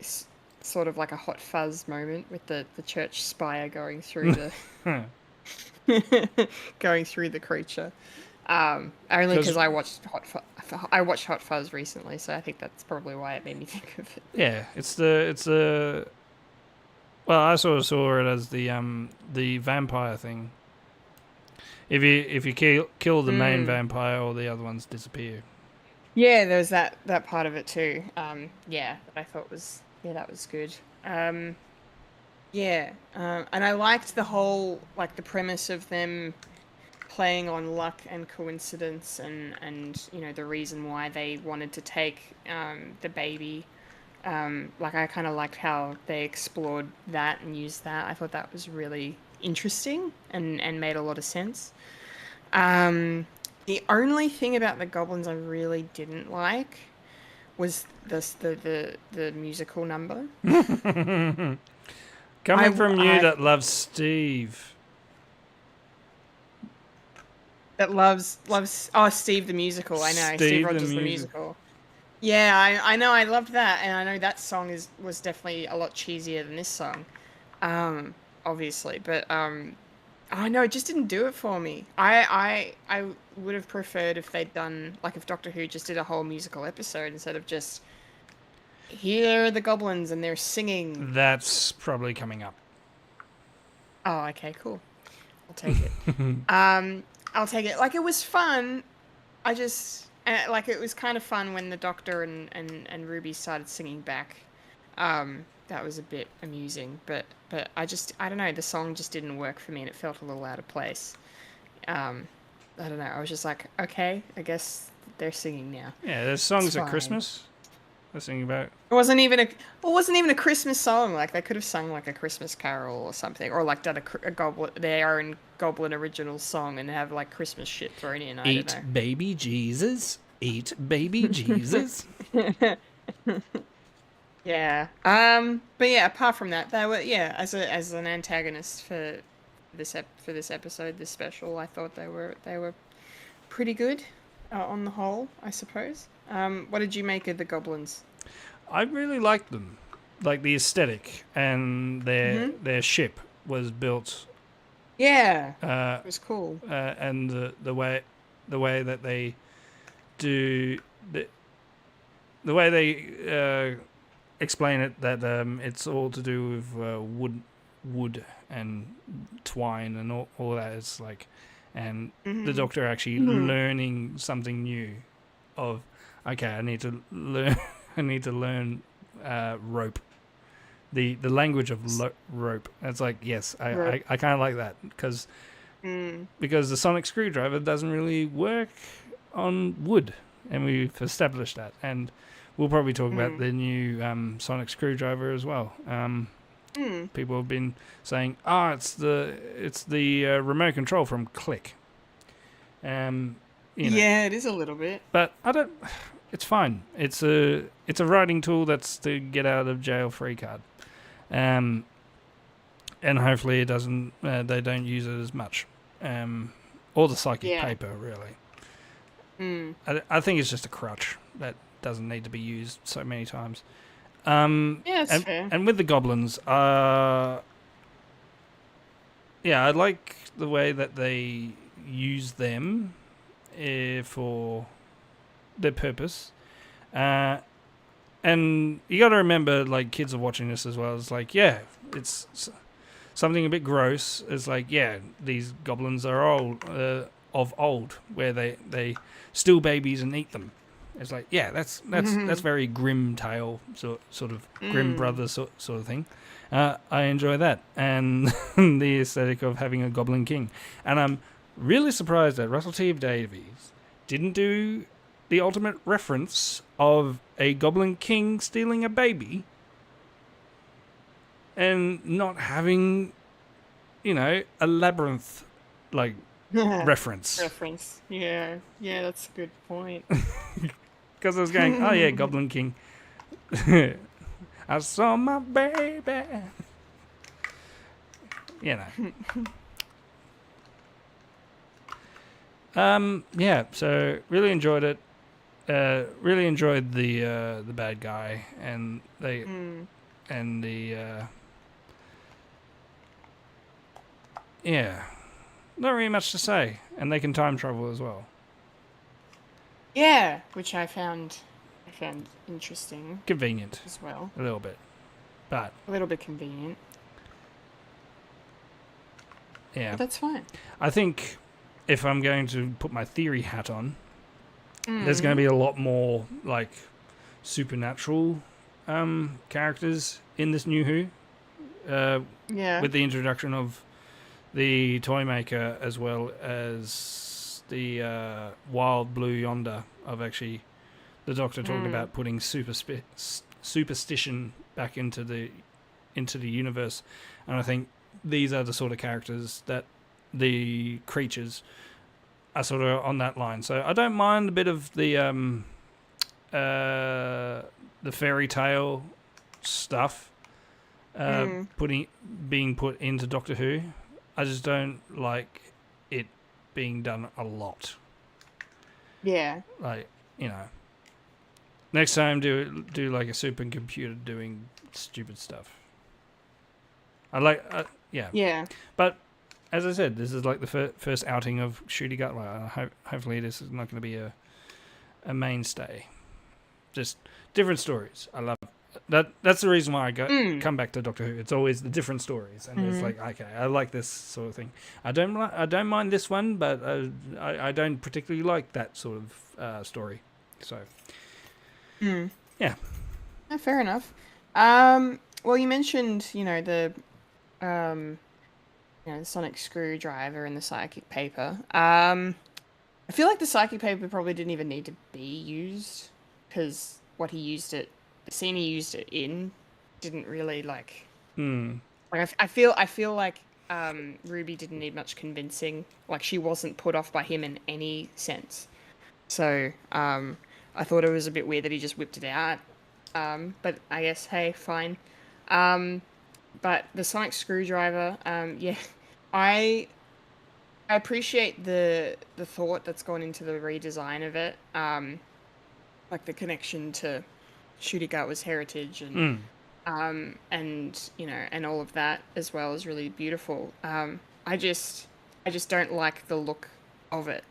sort of like a Hot Fuzz moment with the church spire going through going through the creature. Only because I watched Hot Fuzz recently, so I think that's probably why it made me think of it. Yeah, it's the well, I sort of saw it as the vampire thing. If you kill the main vampire, all the other ones disappear. Yeah, there was that part of it too. Yeah, that I thought was that was good. Yeah, and I liked the whole like the premise of them playing on luck and coincidence and the reason why they wanted to take the baby. Like I kind of liked how they explored that and used that. I thought that was really interesting and made a lot of sense. The only thing about the goblins I really didn't like was the musical number. Coming from you that loves Steve. That loves Steve the musical. I know Steve Steve the Rogers the musical. Yeah, I know. I loved that, and I know that song was definitely a lot cheesier than this song, obviously. But I know it just didn't do it for me. I would have preferred if they'd done like if Doctor Who just did a whole musical episode instead of just here are the goblins and they're singing. That's probably coming up. Oh, okay, cool. I'll take it. I'll take it. Like it was fun. I just like it was kind of fun when the Doctor and Ruby started singing back. That was a bit amusing, but I don't know, the song just didn't work for me and it felt a little out of place. I don't know. I was just like, okay, I guess they're singing now. Yeah, there's songs at Christmas. They're singing about. It wasn't even a Christmas song. Like they could have sung like a Christmas carol or something, or like done a goblin their own Goblin original song and have like Christmas shit thrown in. I don't know. Eat baby Jesus. Eat baby Jesus. Yeah. But yeah, apart from that, they were as an antagonist for this episode, this special, I thought they were pretty good on the whole, I suppose. What did you make of the goblins? I really liked them, like the aesthetic, and their ship was built. Yeah, it was cool. And the way that they do the way they explain it, that it's all to do with wood and twine and all that. It's like, and the Doctor actually learning something new. Of okay, I need to learn. I need to learn rope. The language of rope. It's like yes, I kind of like that because the sonic screwdriver doesn't really work on wood, and we've established that. And we'll probably talk about the new sonic screwdriver as well. People have been saying, it's the remote control from Click. Yeah, it is a little bit. But I don't. It's fine. It's a writing tool that's the get out of jail free card. and hopefully it doesn't. They don't use it as much, or the psychic Yeah. paper really. Mm. I think it's just a crutch that doesn't need to be used so many times. Yeah, that's fair. And with the goblins, yeah, I like the way that they use them for their purpose. And you got to remember, like, kids are watching this as well. It's like, yeah, it's something a bit gross. It's like, yeah, these goblins are of old, where they steal babies and eat them. It's like, yeah, that's very grim tale, sort of grim brother sort of thing. I enjoy that, and the aesthetic of having a goblin king. And I'm really surprised that Russell T Davies didn't do the ultimate reference of a goblin king stealing a baby and not having, a labyrinth like reference. Reference. Yeah, that's a good point. Because I was going, oh yeah, Goblin King. I saw my baby. Yeah, so really enjoyed it. Really enjoyed the bad guy and and the yeah, not really much to say, and they can time travel as well. Yeah, which I found interesting Convenient as well. a little bit, but A little bit convenient, yeah, but that's fine. I think if I'm going to put my theory hat on, there's going to be a lot more like supernatural characters in this new Who. Yeah. With the introduction of the toy maker as well as the wild blue yonder of actually the Doctor talking about putting superstition back into the universe, and I think these are the sort of characters that the creatures are sort of on that line. So I don't mind a bit of the fairy tale stuff being put into Doctor Who. I just don't like it being done a lot. Yeah. Like, next time do like a supercomputer doing stupid stuff. I like, yeah. Yeah. But as I said, this is like the first outing of Shooty Gutler. Hopefully this is not going to be a mainstay. Just different stories. I love that. That's the reason why I come back to Doctor Who. It's always the different stories, and it's like, okay, I like this sort of thing. I don't mind this one, but I don't particularly like that sort of story. So yeah. Yeah, fair enough. Well, you mentioned, the sonic screwdriver and the psychic paper. I feel like the psychic paper probably didn't even need to be used, because the scene he used it in, didn't really like. Like I feel like Ruby didn't need much convincing. Like, she wasn't put off by him in any sense. So I thought it was a bit weird that he just whipped it out. But I guess, hey, fine. But the sonic screwdriver, yeah, I appreciate the thought that's gone into the redesign of it. Like the connection to Shooty Gatwa's heritage and and all of that as well is really beautiful. I just don't like the look of it.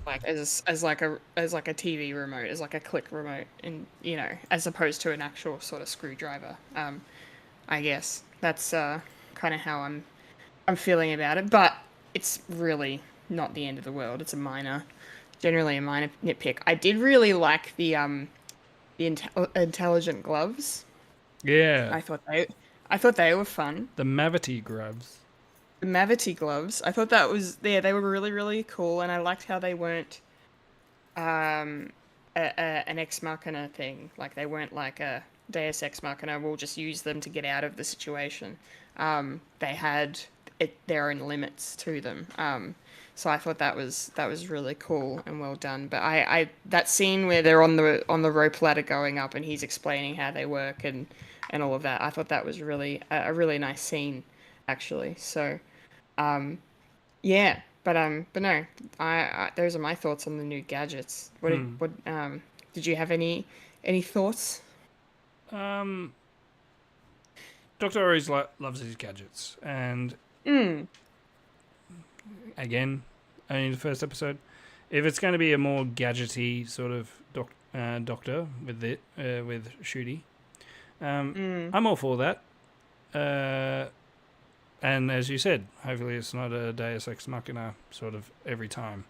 Like as like a TV remote, as like a click remote, and as opposed to an actual sort of screwdriver. I guess that's kind of how I'm feeling about it, but it's really not the end of the world. It's generally a minor nitpick. I did really like the intelligent gloves. Yeah. I thought they were fun. The Mavity gloves. The Mavity gloves. I thought that was they were really, really cool, and I liked how they weren't an Ex Machina thing. Like, they weren't like a Deus Ex Machina, we'll just use them to get out of the situation. They had their own limits to them. So I thought that was really cool and well done. But I that scene where they're on the rope ladder going up and he's explaining how they work and all of that, I thought that was really a really nice scene. actually. So, yeah, but no, I those are my thoughts on the new gadgets. What did you have any thoughts? Um, Doctor always loves his gadgets, and Mm. again, only the first episode. If it's going to be a more gadgety sort of Doctor with Shooty, I'm all for that. And as you said, hopefully it's not a Deus Ex Machina sort of every time.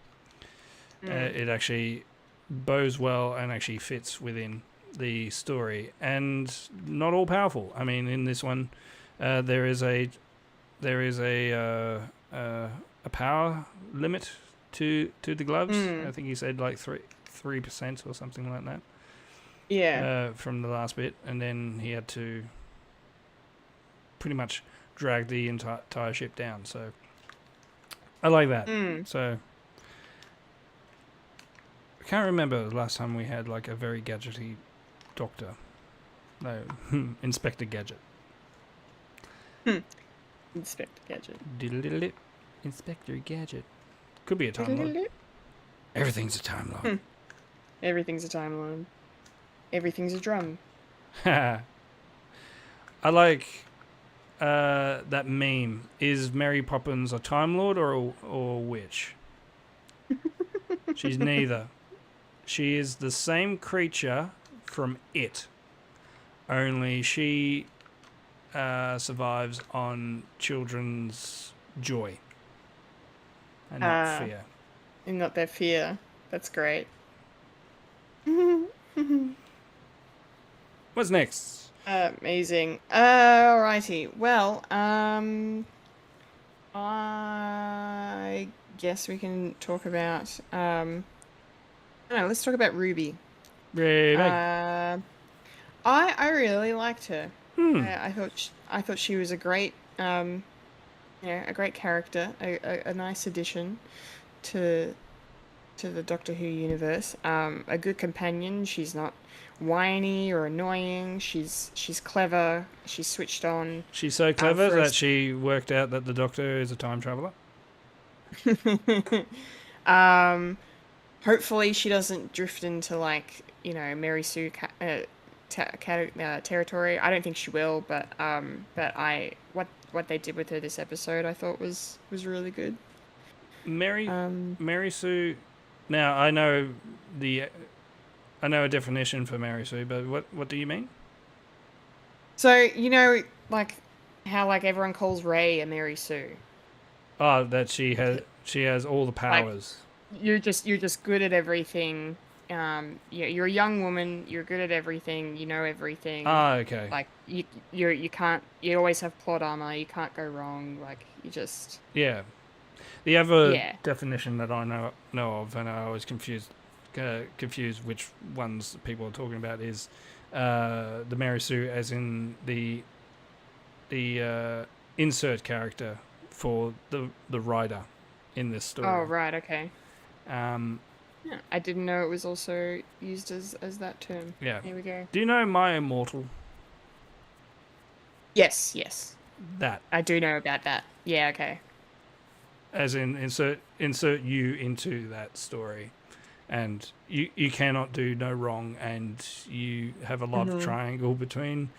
It actually bows well and actually fits within the story, and not all powerful. I mean, in this one, there is a power limit to the gloves. I think he said like 3% or something like that. Yeah. From the last bit, and then he had to pretty much drag the entire ship down. So I like that. So I can't remember the last time we had like a very gadgety Doctor. No, Inspector Gadget. Inspector Gadget. Diddle-diddle-it. Inspector Gadget. Could be a Time Lord. Everything's a Time Lord. Everything's a Time Lord. Everything's a drum. I like that meme. Is Mary Poppins a Time Lord or a witch? She's neither. She is the same creature from It, only she survives on children's joy and not fear. And not their fear. That's great. What's next? Amazing. Alrighty. Well, I guess we can talk about I don't know, let's talk about Ruby. I really liked her. I thought she was a great a great character, a nice addition to the Doctor Who universe. A good companion. She's not whiny or annoying. She's clever. She's switched on. She's so clever that she worked out that the Doctor is a time traveler. Hopefully she doesn't drift into like Mary Sue territory. I don't think she will, but what they did with her this episode, I thought was really good. Mary Sue. Now I know a definition for Mary Sue, but what do you mean? So like how like everyone calls Ray a Mary Sue. Oh, that she has all the powers. Like, you're just good at everything. You're a young woman. You're good at everything. You know everything. Ah, okay. Like you can't. You always have plot armor. You can't go wrong. Like you just. Yeah. The other definition that I know of, and I always confuse which ones people are talking about, is the Mary Sue, as in the insert character for the writer in this story. Oh right, okay. Yeah, I didn't know it was also used as that term. Yeah. Here we go. Do you know My Immortal? Yes. That. I do know about that. Yeah, okay. As in insert you into that story, and you cannot do no wrong, and you have a love triangle between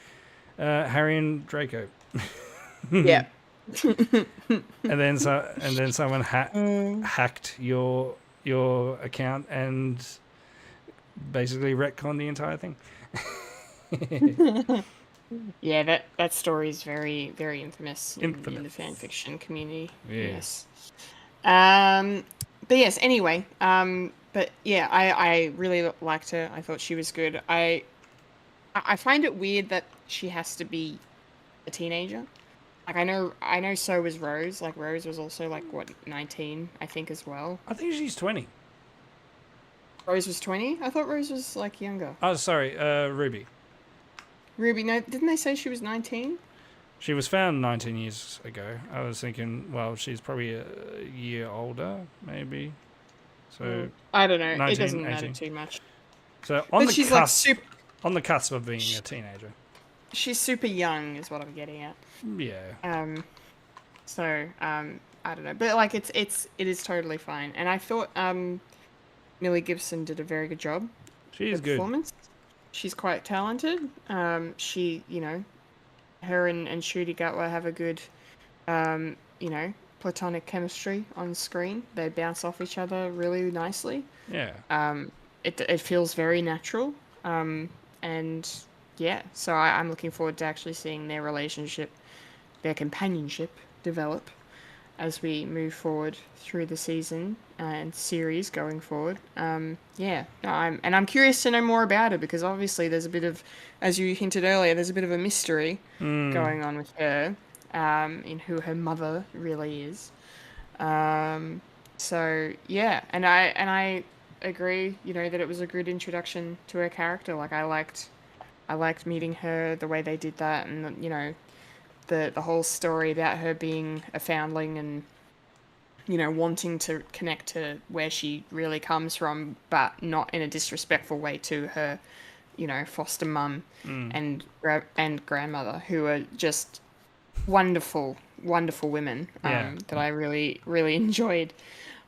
Harry and Draco. Yeah. and then someone hacked your account and basically retconned the entire thing. Yeah, that story is very, very infamous in the fan fiction community. Yes. But yes, anyway, but yeah, I really liked her. I thought she was good. I find it weird that she has to be a teenager. Like I know so was Rose. Like Rose was also like 19, I think, as well. I think she's 20. Rose was 20? I thought Rose was like younger. Oh, sorry, Ruby. Ruby, no, didn't they say she was 19? She was found 19 years ago. I was thinking, well, she's probably a year older, maybe. So I don't know. 19, It doesn't 18. matter too much. So on the cusp of being a teenager. She's super young, is what I'm getting at. Yeah. So I don't know, but like it is totally fine. And I thought Millie Gibson did a very good job. She The is good. performance. She's quite talented. She, her and Shruti Gatwa have a good, you know, platonic chemistry on screen. They bounce off each other really nicely. Yeah. It feels very natural. And yeah, so I'm looking forward to actually seeing their relationship, their companionship develop as we move forward through the season and series going forward. Yeah, no, I'm curious to know more about it because obviously there's a bit of, as you hinted earlier, there's a bit of a mystery going on with her, in who her mother really is. So yeah, and I agree, that it was a good introduction to her character. Like I liked meeting her, the way they did that, and the whole story about her being a foundling and wanting to connect to where she really comes from, but not in a disrespectful way to her, foster mum and grandmother, who are just wonderful, wonderful women, Yeah. that I really, really enjoyed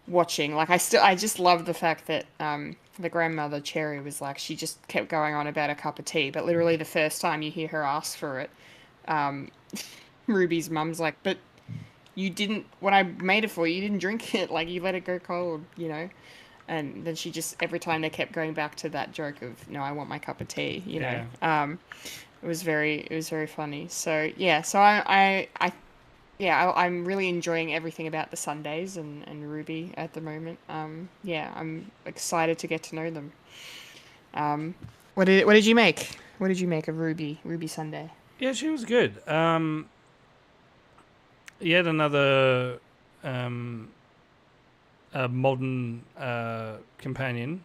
watching. Like I just love the fact that the grandmother Cherry was like, she just kept going on about a cup of tea, but literally the first time you hear her ask for it, Ruby's mum's like, but you didn't, when I made it for you, you didn't drink it, like you let it go cold. And then she just, every time they kept going back to that joke of, no, I want my cup of tea, Yeah. it was very funny. So yeah, I'm really enjoying everything about the Sundays and Ruby at the moment. Yeah, I'm excited to get to know them. What did you make? What did you make of Ruby Sunday? Yeah, she was good. Yet another a modern companion.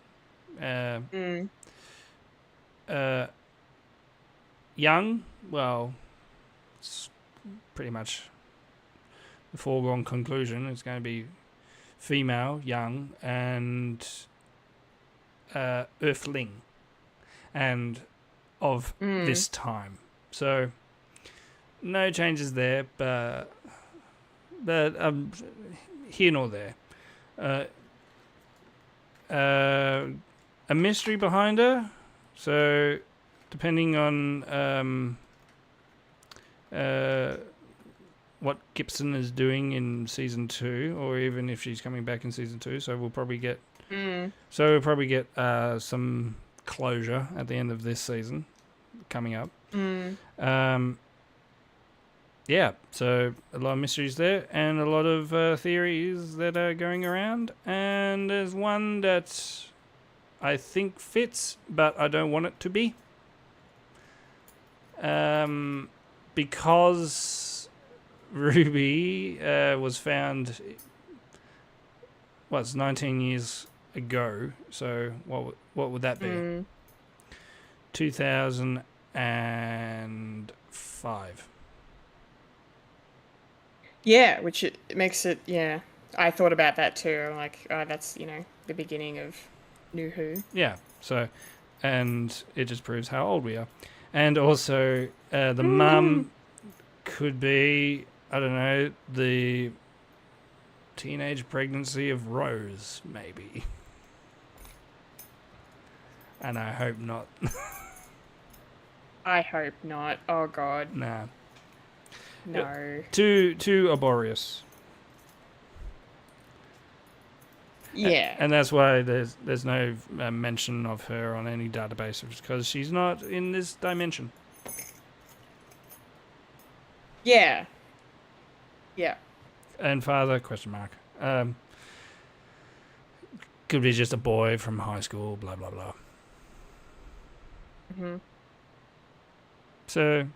Young, well, it's pretty much the foregone conclusion. It's going to be female, young, and earthling, and of this time. So no changes there, but here nor there. A mystery behind her. So depending on what Gibson is doing in season 2, or even if she's coming back in season 2, so we'll probably get some closure at the end of this season coming up. Yeah, so a lot of mysteries there and a lot of theories that are going around, and there's one that I think fits, but I don't want it to be. Because Ruby was found, it's 19 years ago, so what would that be? 2005. Yeah, which it makes it, yeah. I thought about that too. I'm like, oh, that's, the beginning of New Who. Yeah, so, and it just proves how old we are. And also, the mum could be, I don't know, the teenage pregnancy of Rose, maybe. And I hope not. I hope not. Oh, God. Nah. No. Too laborious. Yeah. And that's why there's no mention of her on any database, because she's not in this dimension. Yeah. Yeah. And father, question mark. Could be just a boy from high school, blah, blah, blah. So,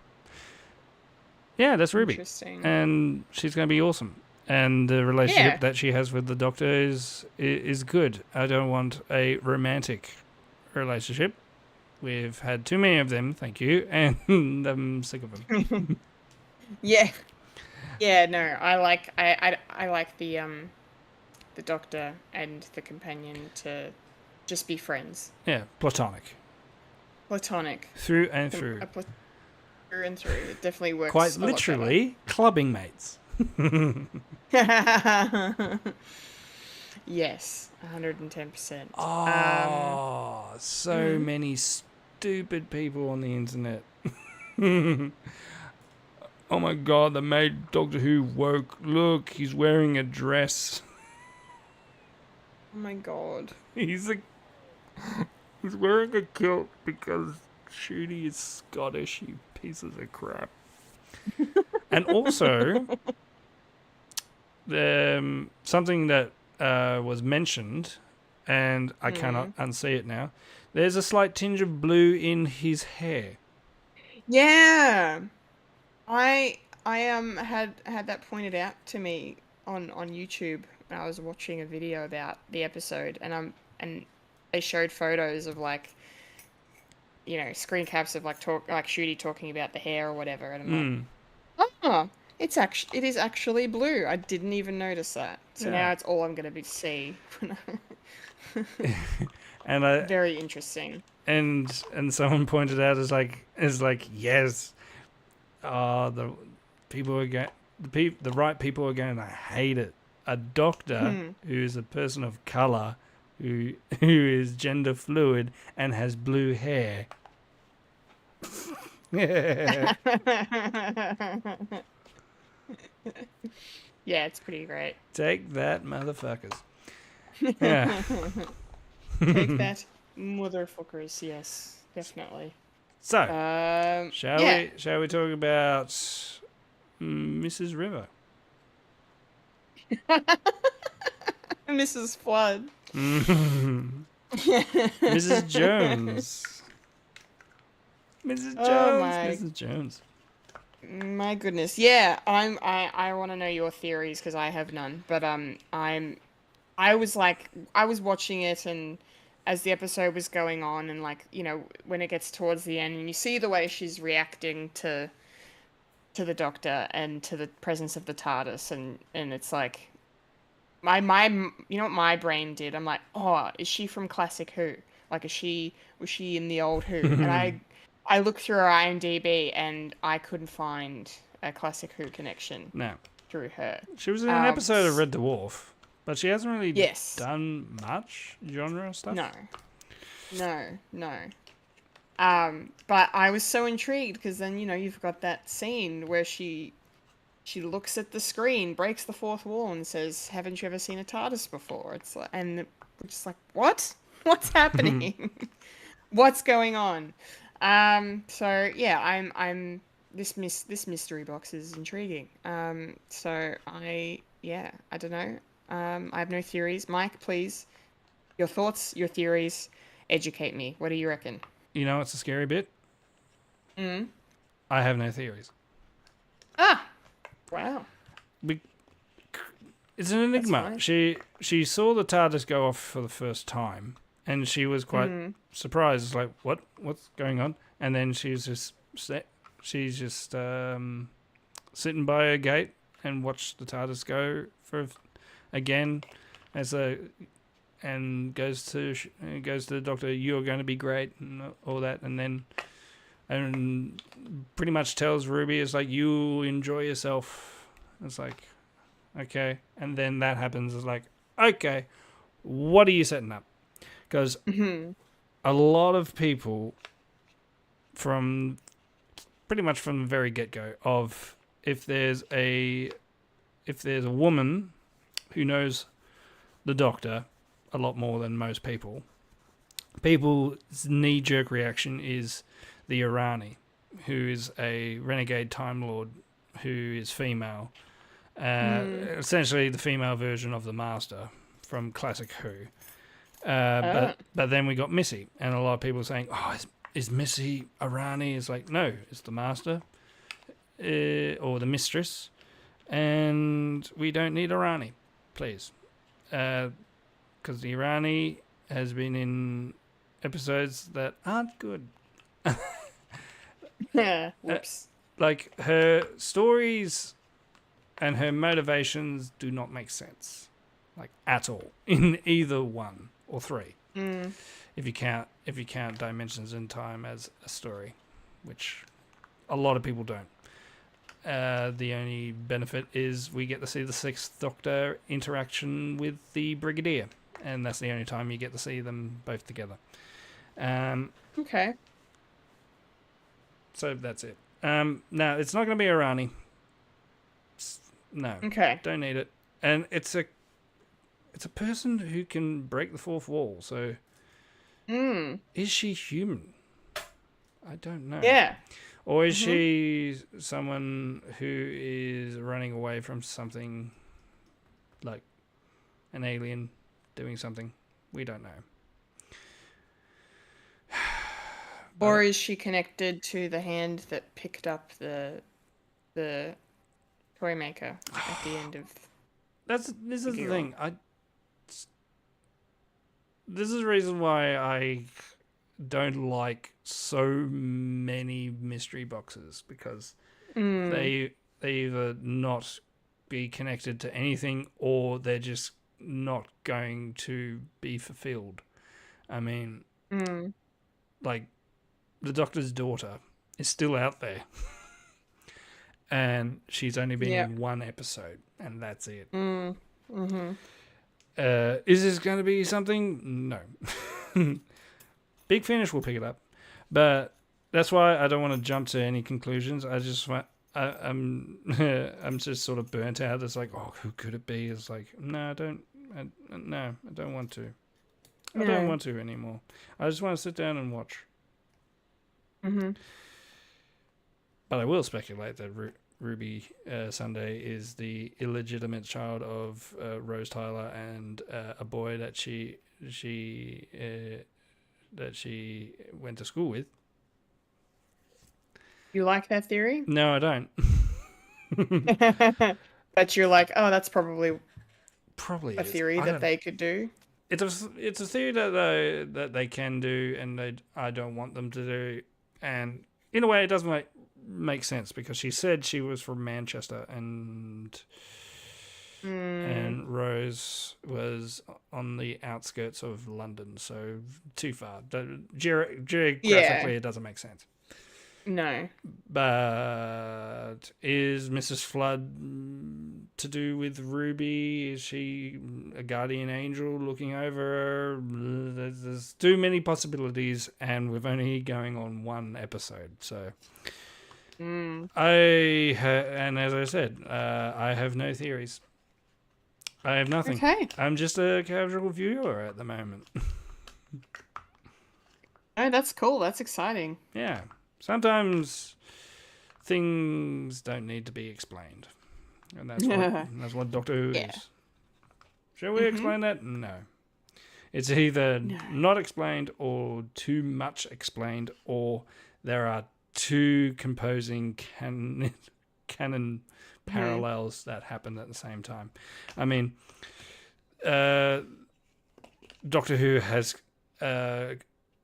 yeah, that's Ruby. Interesting. And she's going to be awesome. And the relationship that she has with the Doctor is good. I don't want a romantic relationship. We've had too many of them, thank you, and I'm sick of them. Yeah. Yeah, no, I like the Doctor and the companion to just be friends. Yeah, platonic. Platonic. Through and through. Through and through. It definitely works. Quite a lot better. literally, clubbing mates. Yes, 110%. Oh, so many stupid people on the internet. Oh my god, they made Doctor Who woke. Look, he's wearing a dress. Oh my god. He's wearing a kilt because Shooty is Scottish, you pieces of crap. And also, something that was mentioned, and I cannot unsee it now. There's a slight tinge of blue in his hair. Yeah. I had that pointed out to me on YouTube when I was watching a video about the episode, and they showed photos of like, screen caps of like Shooty talking about the hair or whatever, and I'm like, oh, it is actually blue. I didn't even notice that. So Yeah. now it's all I'm gonna be see. And I Very interesting. and someone pointed out is like yes, the people are going the right people are going to hate it. A doctor who is a person of color who is gender fluid and has blue hair. Yeah, it's pretty great. Take that, motherfuckers. Yeah. Take that, motherfuckers. Yes, definitely. So, Yeah. shall we talk about Mrs. River? Mrs. Flood. Mrs. Jones. Mrs. Jones. Oh my- Mrs. Jones. My goodness. Yeah, I want to know your theories because I have none. But I was watching it, and as the episode was going on, and like, when it gets towards the end and you see the way she's reacting to the Doctor and to the presence of the TARDIS, and it's like my what my brain did? I'm like, oh, is she from Classic Who? Like, was she in the old Who? And I looked through her IMDb and I couldn't find a Classic Who connection No. through her. She was in an episode of Red Dwarf, but she hasn't really Yes. done much genre stuff. No. But I was so intrigued because then, you've got that scene where she looks at the screen, breaks the fourth wall, and says, "Haven't you ever seen a TARDIS before?" It's like, and we're just like, what? What's happening? What's going on? So yeah, I'm this mystery box is intriguing. So I don't know. I have no theories. Mike, please, your thoughts, your theories, educate me. What do you reckon? You know what's a scary bit? I have no theories. Ah, wow. It's an enigma. fine. She saw the TARDIS go off for the first time, and she was quite surprised. It's like, what's going on? And then she's just sitting by a gate and watched the TARDIS go again, and goes to the Doctor. You're going to be great, and all that, and pretty much tells Ruby, it's like, you enjoy yourself. It's like, okay. And then that happens. It's like, okay, what are you setting up? Because a lot of people from pretty much from the very get-go of if there's a woman who knows the Doctor a lot more than most people's knee-jerk reaction is the Irani, who is a renegade Time Lord who is female. Essentially the female version of the Master from Classic Who. But then we got Missy, and a lot of people saying, oh, is Missy Irani? It's like, no, it's the Master or the Mistress, and we don't need Irani, please. Because the Irani has been in episodes that aren't good. Yeah. Whoops. Like, her stories and her motivations do not make sense, like, at all, in either one or three. If you count Dimensions in Time as a story, which a lot of people don't. the only benefit is we get to see the Sixth Doctor interaction with the Brigadier, and that's the only time you get to see them both together. Okay. So that's it. No, it's not going to be Irani. No. Okay. Don't need it. And it's a person who can break the fourth wall. So is she human? I don't know. Yeah. Or is she someone who is running away from something, like an alien doing something? We don't know. Or is she connected to the hand that picked up the toy maker at the end of? This is the Figure thing. This is the reason why I don't like so many mystery boxes, because they either not be connected to anything, or they're just not going to be fulfilled. I mean, like, the Doctor's daughter is still out there, and she's only been in one episode, and that's it. Is this going to be something? No. Big Finish will pick it up, but that's why I don't want to jump to any conclusions. I just want. I'm just sort of burnt out. It's like, oh, who could it be? It's like, no, I don't. No, I don't want to. I don't want to anymore. I just want to sit down and watch. But I will speculate that Ruby Sunday is the illegitimate child of Rose Tyler and a boy that she went to school with. You like that theory? No, I don't. But you're like, oh, that's probably a is. theory that they could do. It's a theory that they can do, and I don't want them to do. And in a way, it doesn't make sense, because she said she was from Manchester, and Rose was on the outskirts of London, so too far. Geographically, it doesn't make sense. No. But is Mrs. Flood to do with Ruby? Is she a guardian angel looking over her? There's too many possibilities, and we're only going on one episode. So, and as I said, I have no theories. I have nothing. Okay. I'm just a casual viewer at the moment. Oh, that's cool. That's exciting. Yeah. Sometimes things don't need to be explained. And that's what Doctor Who is. Shall we explain that? No. It's either not explained or too much explained, or there are two composing canon parallels that happen at the same time. I mean, Doctor Who has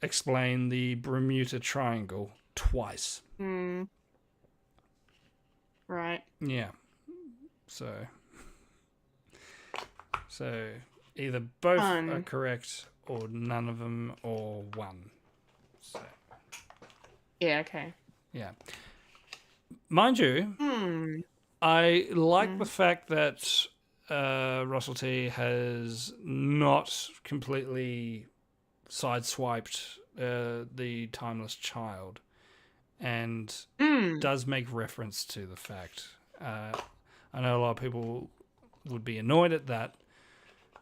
explained the Bermuda Triangle twice. Right. Yeah. So either both are correct, or none of them, or one. So Yeah, okay. yeah. Mind you, I like the fact that Russell T has not completely sideswiped the Timeless Child, and does make reference to the fact. I know a lot of people would be annoyed at that,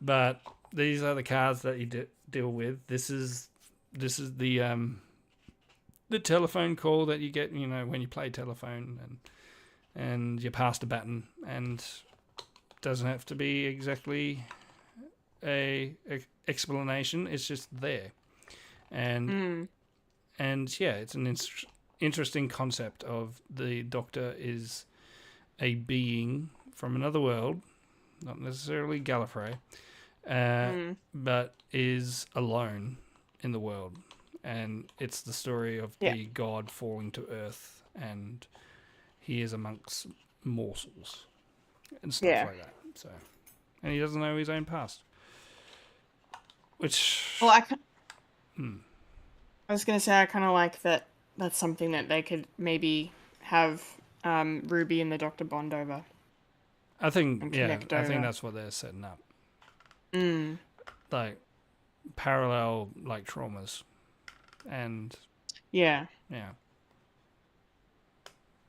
but these are the cards that you deal with. This is the telephone call that you get, when you play telephone, and you pass the baton, and doesn't have to be exactly a explanation. It's just there, and yeah, it's an interesting concept of the Doctor is a being from another world, not necessarily Gallifrey, but is alone in the world, and it's the story of the god falling to Earth, and he is amongst morsels and stuff like that. So, and he doesn't know his own past, which I was gonna say, I kind of like that. That's something that they could maybe have Ruby and the Doctor bond over. I think, And yeah, connect I think over. that's what they're setting up. Mm. Like, parallel, like, traumas. And, Yeah. yeah.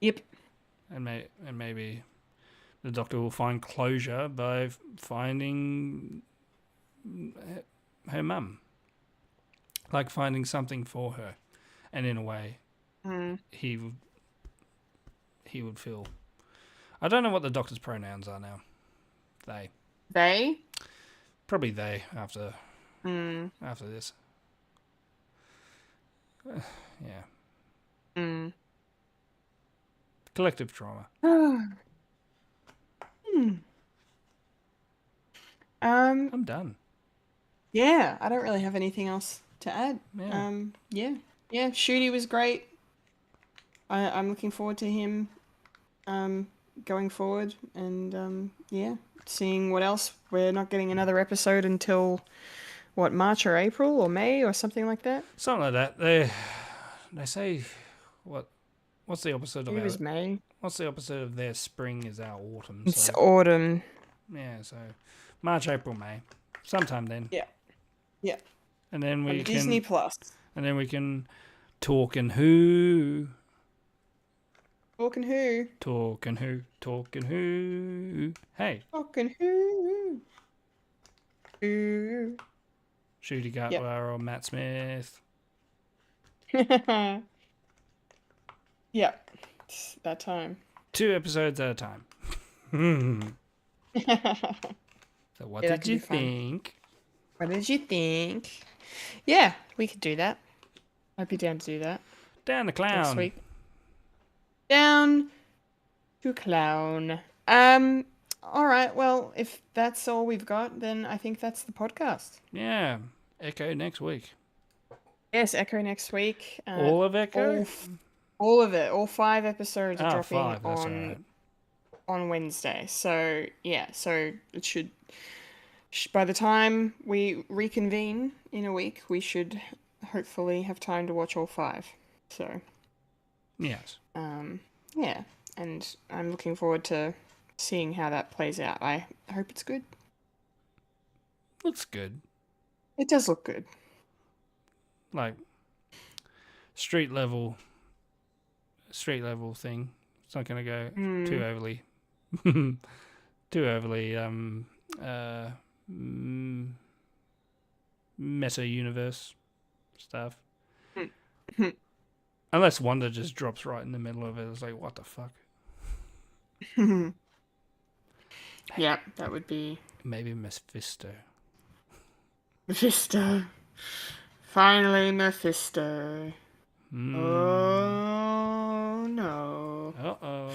Yep. And maybe the Doctor will find closure by finding her mum. Like, finding something for her. And in a way, he would feel... I don't know what the Doctor's pronouns are now. They. They? Probably they after this. Yeah. Mm. Collective trauma. I'm done. Yeah, I don't really have anything else to add. Yeah. Yeah. Shooty was great. I'm looking forward to him going forward, and seeing what else. We're not getting another episode until what, March or April or May or something like that. Something like that. They say what's the opposite of It was May. what's the opposite of their spring is our autumn. It's So autumn. yeah, so March, April, May. Sometime then. Yeah. Yeah. And then we On can Disney Plus. And then we can talk and who. Talking who? Talking who. Talking who. Hey. Talking who? Who? Shooty Gatwa or Matt Smith. Yeah. It's that time. 2 episodes at a time. So what Yeah, that did could you be fun. think? What did you think? Yeah, we could do that. I'd be down to do that Down the clown. next week. Down to clown. All right. Well, if that's all we've got, then I think that's the podcast. Yeah. Echo next week. Yes, Echo next week. All of Echo? All of it. All 5 episodes are dropping 5, that's all right. on Wednesday. So yeah, so it should. By the time we reconvene in a week, we should hopefully have time to watch all 5. So Yes. yeah, and I'm looking forward to seeing how that plays out. I hope it's good. Looks good. It does look good. Like street level thing. It's not going to go too overly meta universe stuff. Unless Wanda just drops right in the middle of it. It's like, what the fuck? Yeah, that would be Maybe Mephisto. Mephisto. Finally, Mephisto. Oh no. Uh-oh.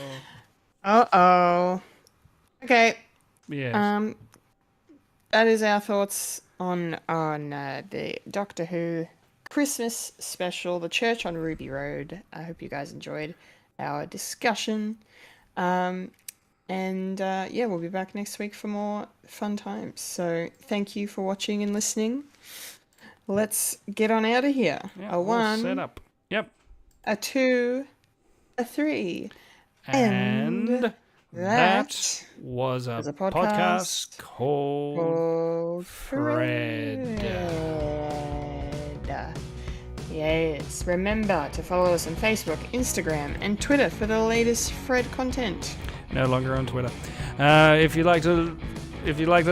Uh-oh. Okay. Yes. That is our thoughts on the Doctor Who Christmas special, The Church on Ruby Road. I hope you guys enjoyed our discussion. We'll be back next week for more fun times. So thank you for watching and listening. Let's get on out of here. Yeah, A all 1, set up. Yep. a 2, a 3. And that was a was a podcast called called Fred. Yes, remember to follow us on Facebook, Instagram, and Twitter for the latest Fred content. No longer on Twitter. If you'd like to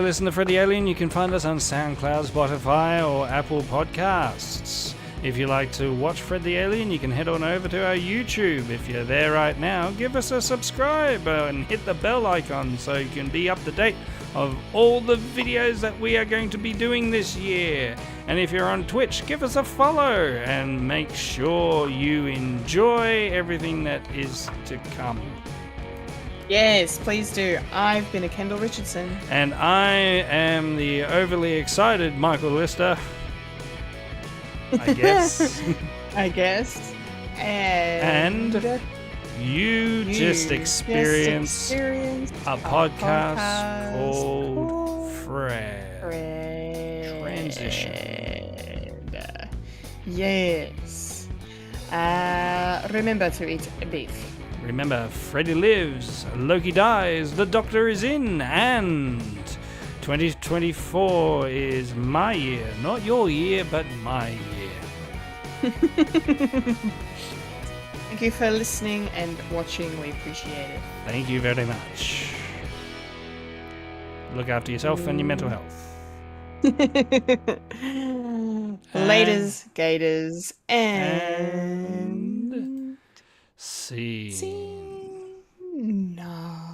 listen to Fred the Alien, you can find us on SoundCloud, Spotify, or Apple Podcasts. If you like to watch Fred the Alien, you can head on over to our YouTube. If you're there right now, give us a subscribe and hit the bell icon so you can be up to date of all the videos that we are going to be doing this year. And if you're on Twitch, give us a follow and make sure you enjoy everything that is to come. Yes, please do. I've been a Kendall Richardson. And I am the overly excited Michael Lister. I guess. I guess. And you just experienced a podcast called Fred. Transition. Yes. Remember to eat beef. Remember, Freddy lives, Loki dies, the Doctor is in, and 2024 is my year. Not your year, but my year. Thank you for listening and watching. We appreciate it. Thank you very much. Look after yourself and your mental health. Laters, gators, and See. no.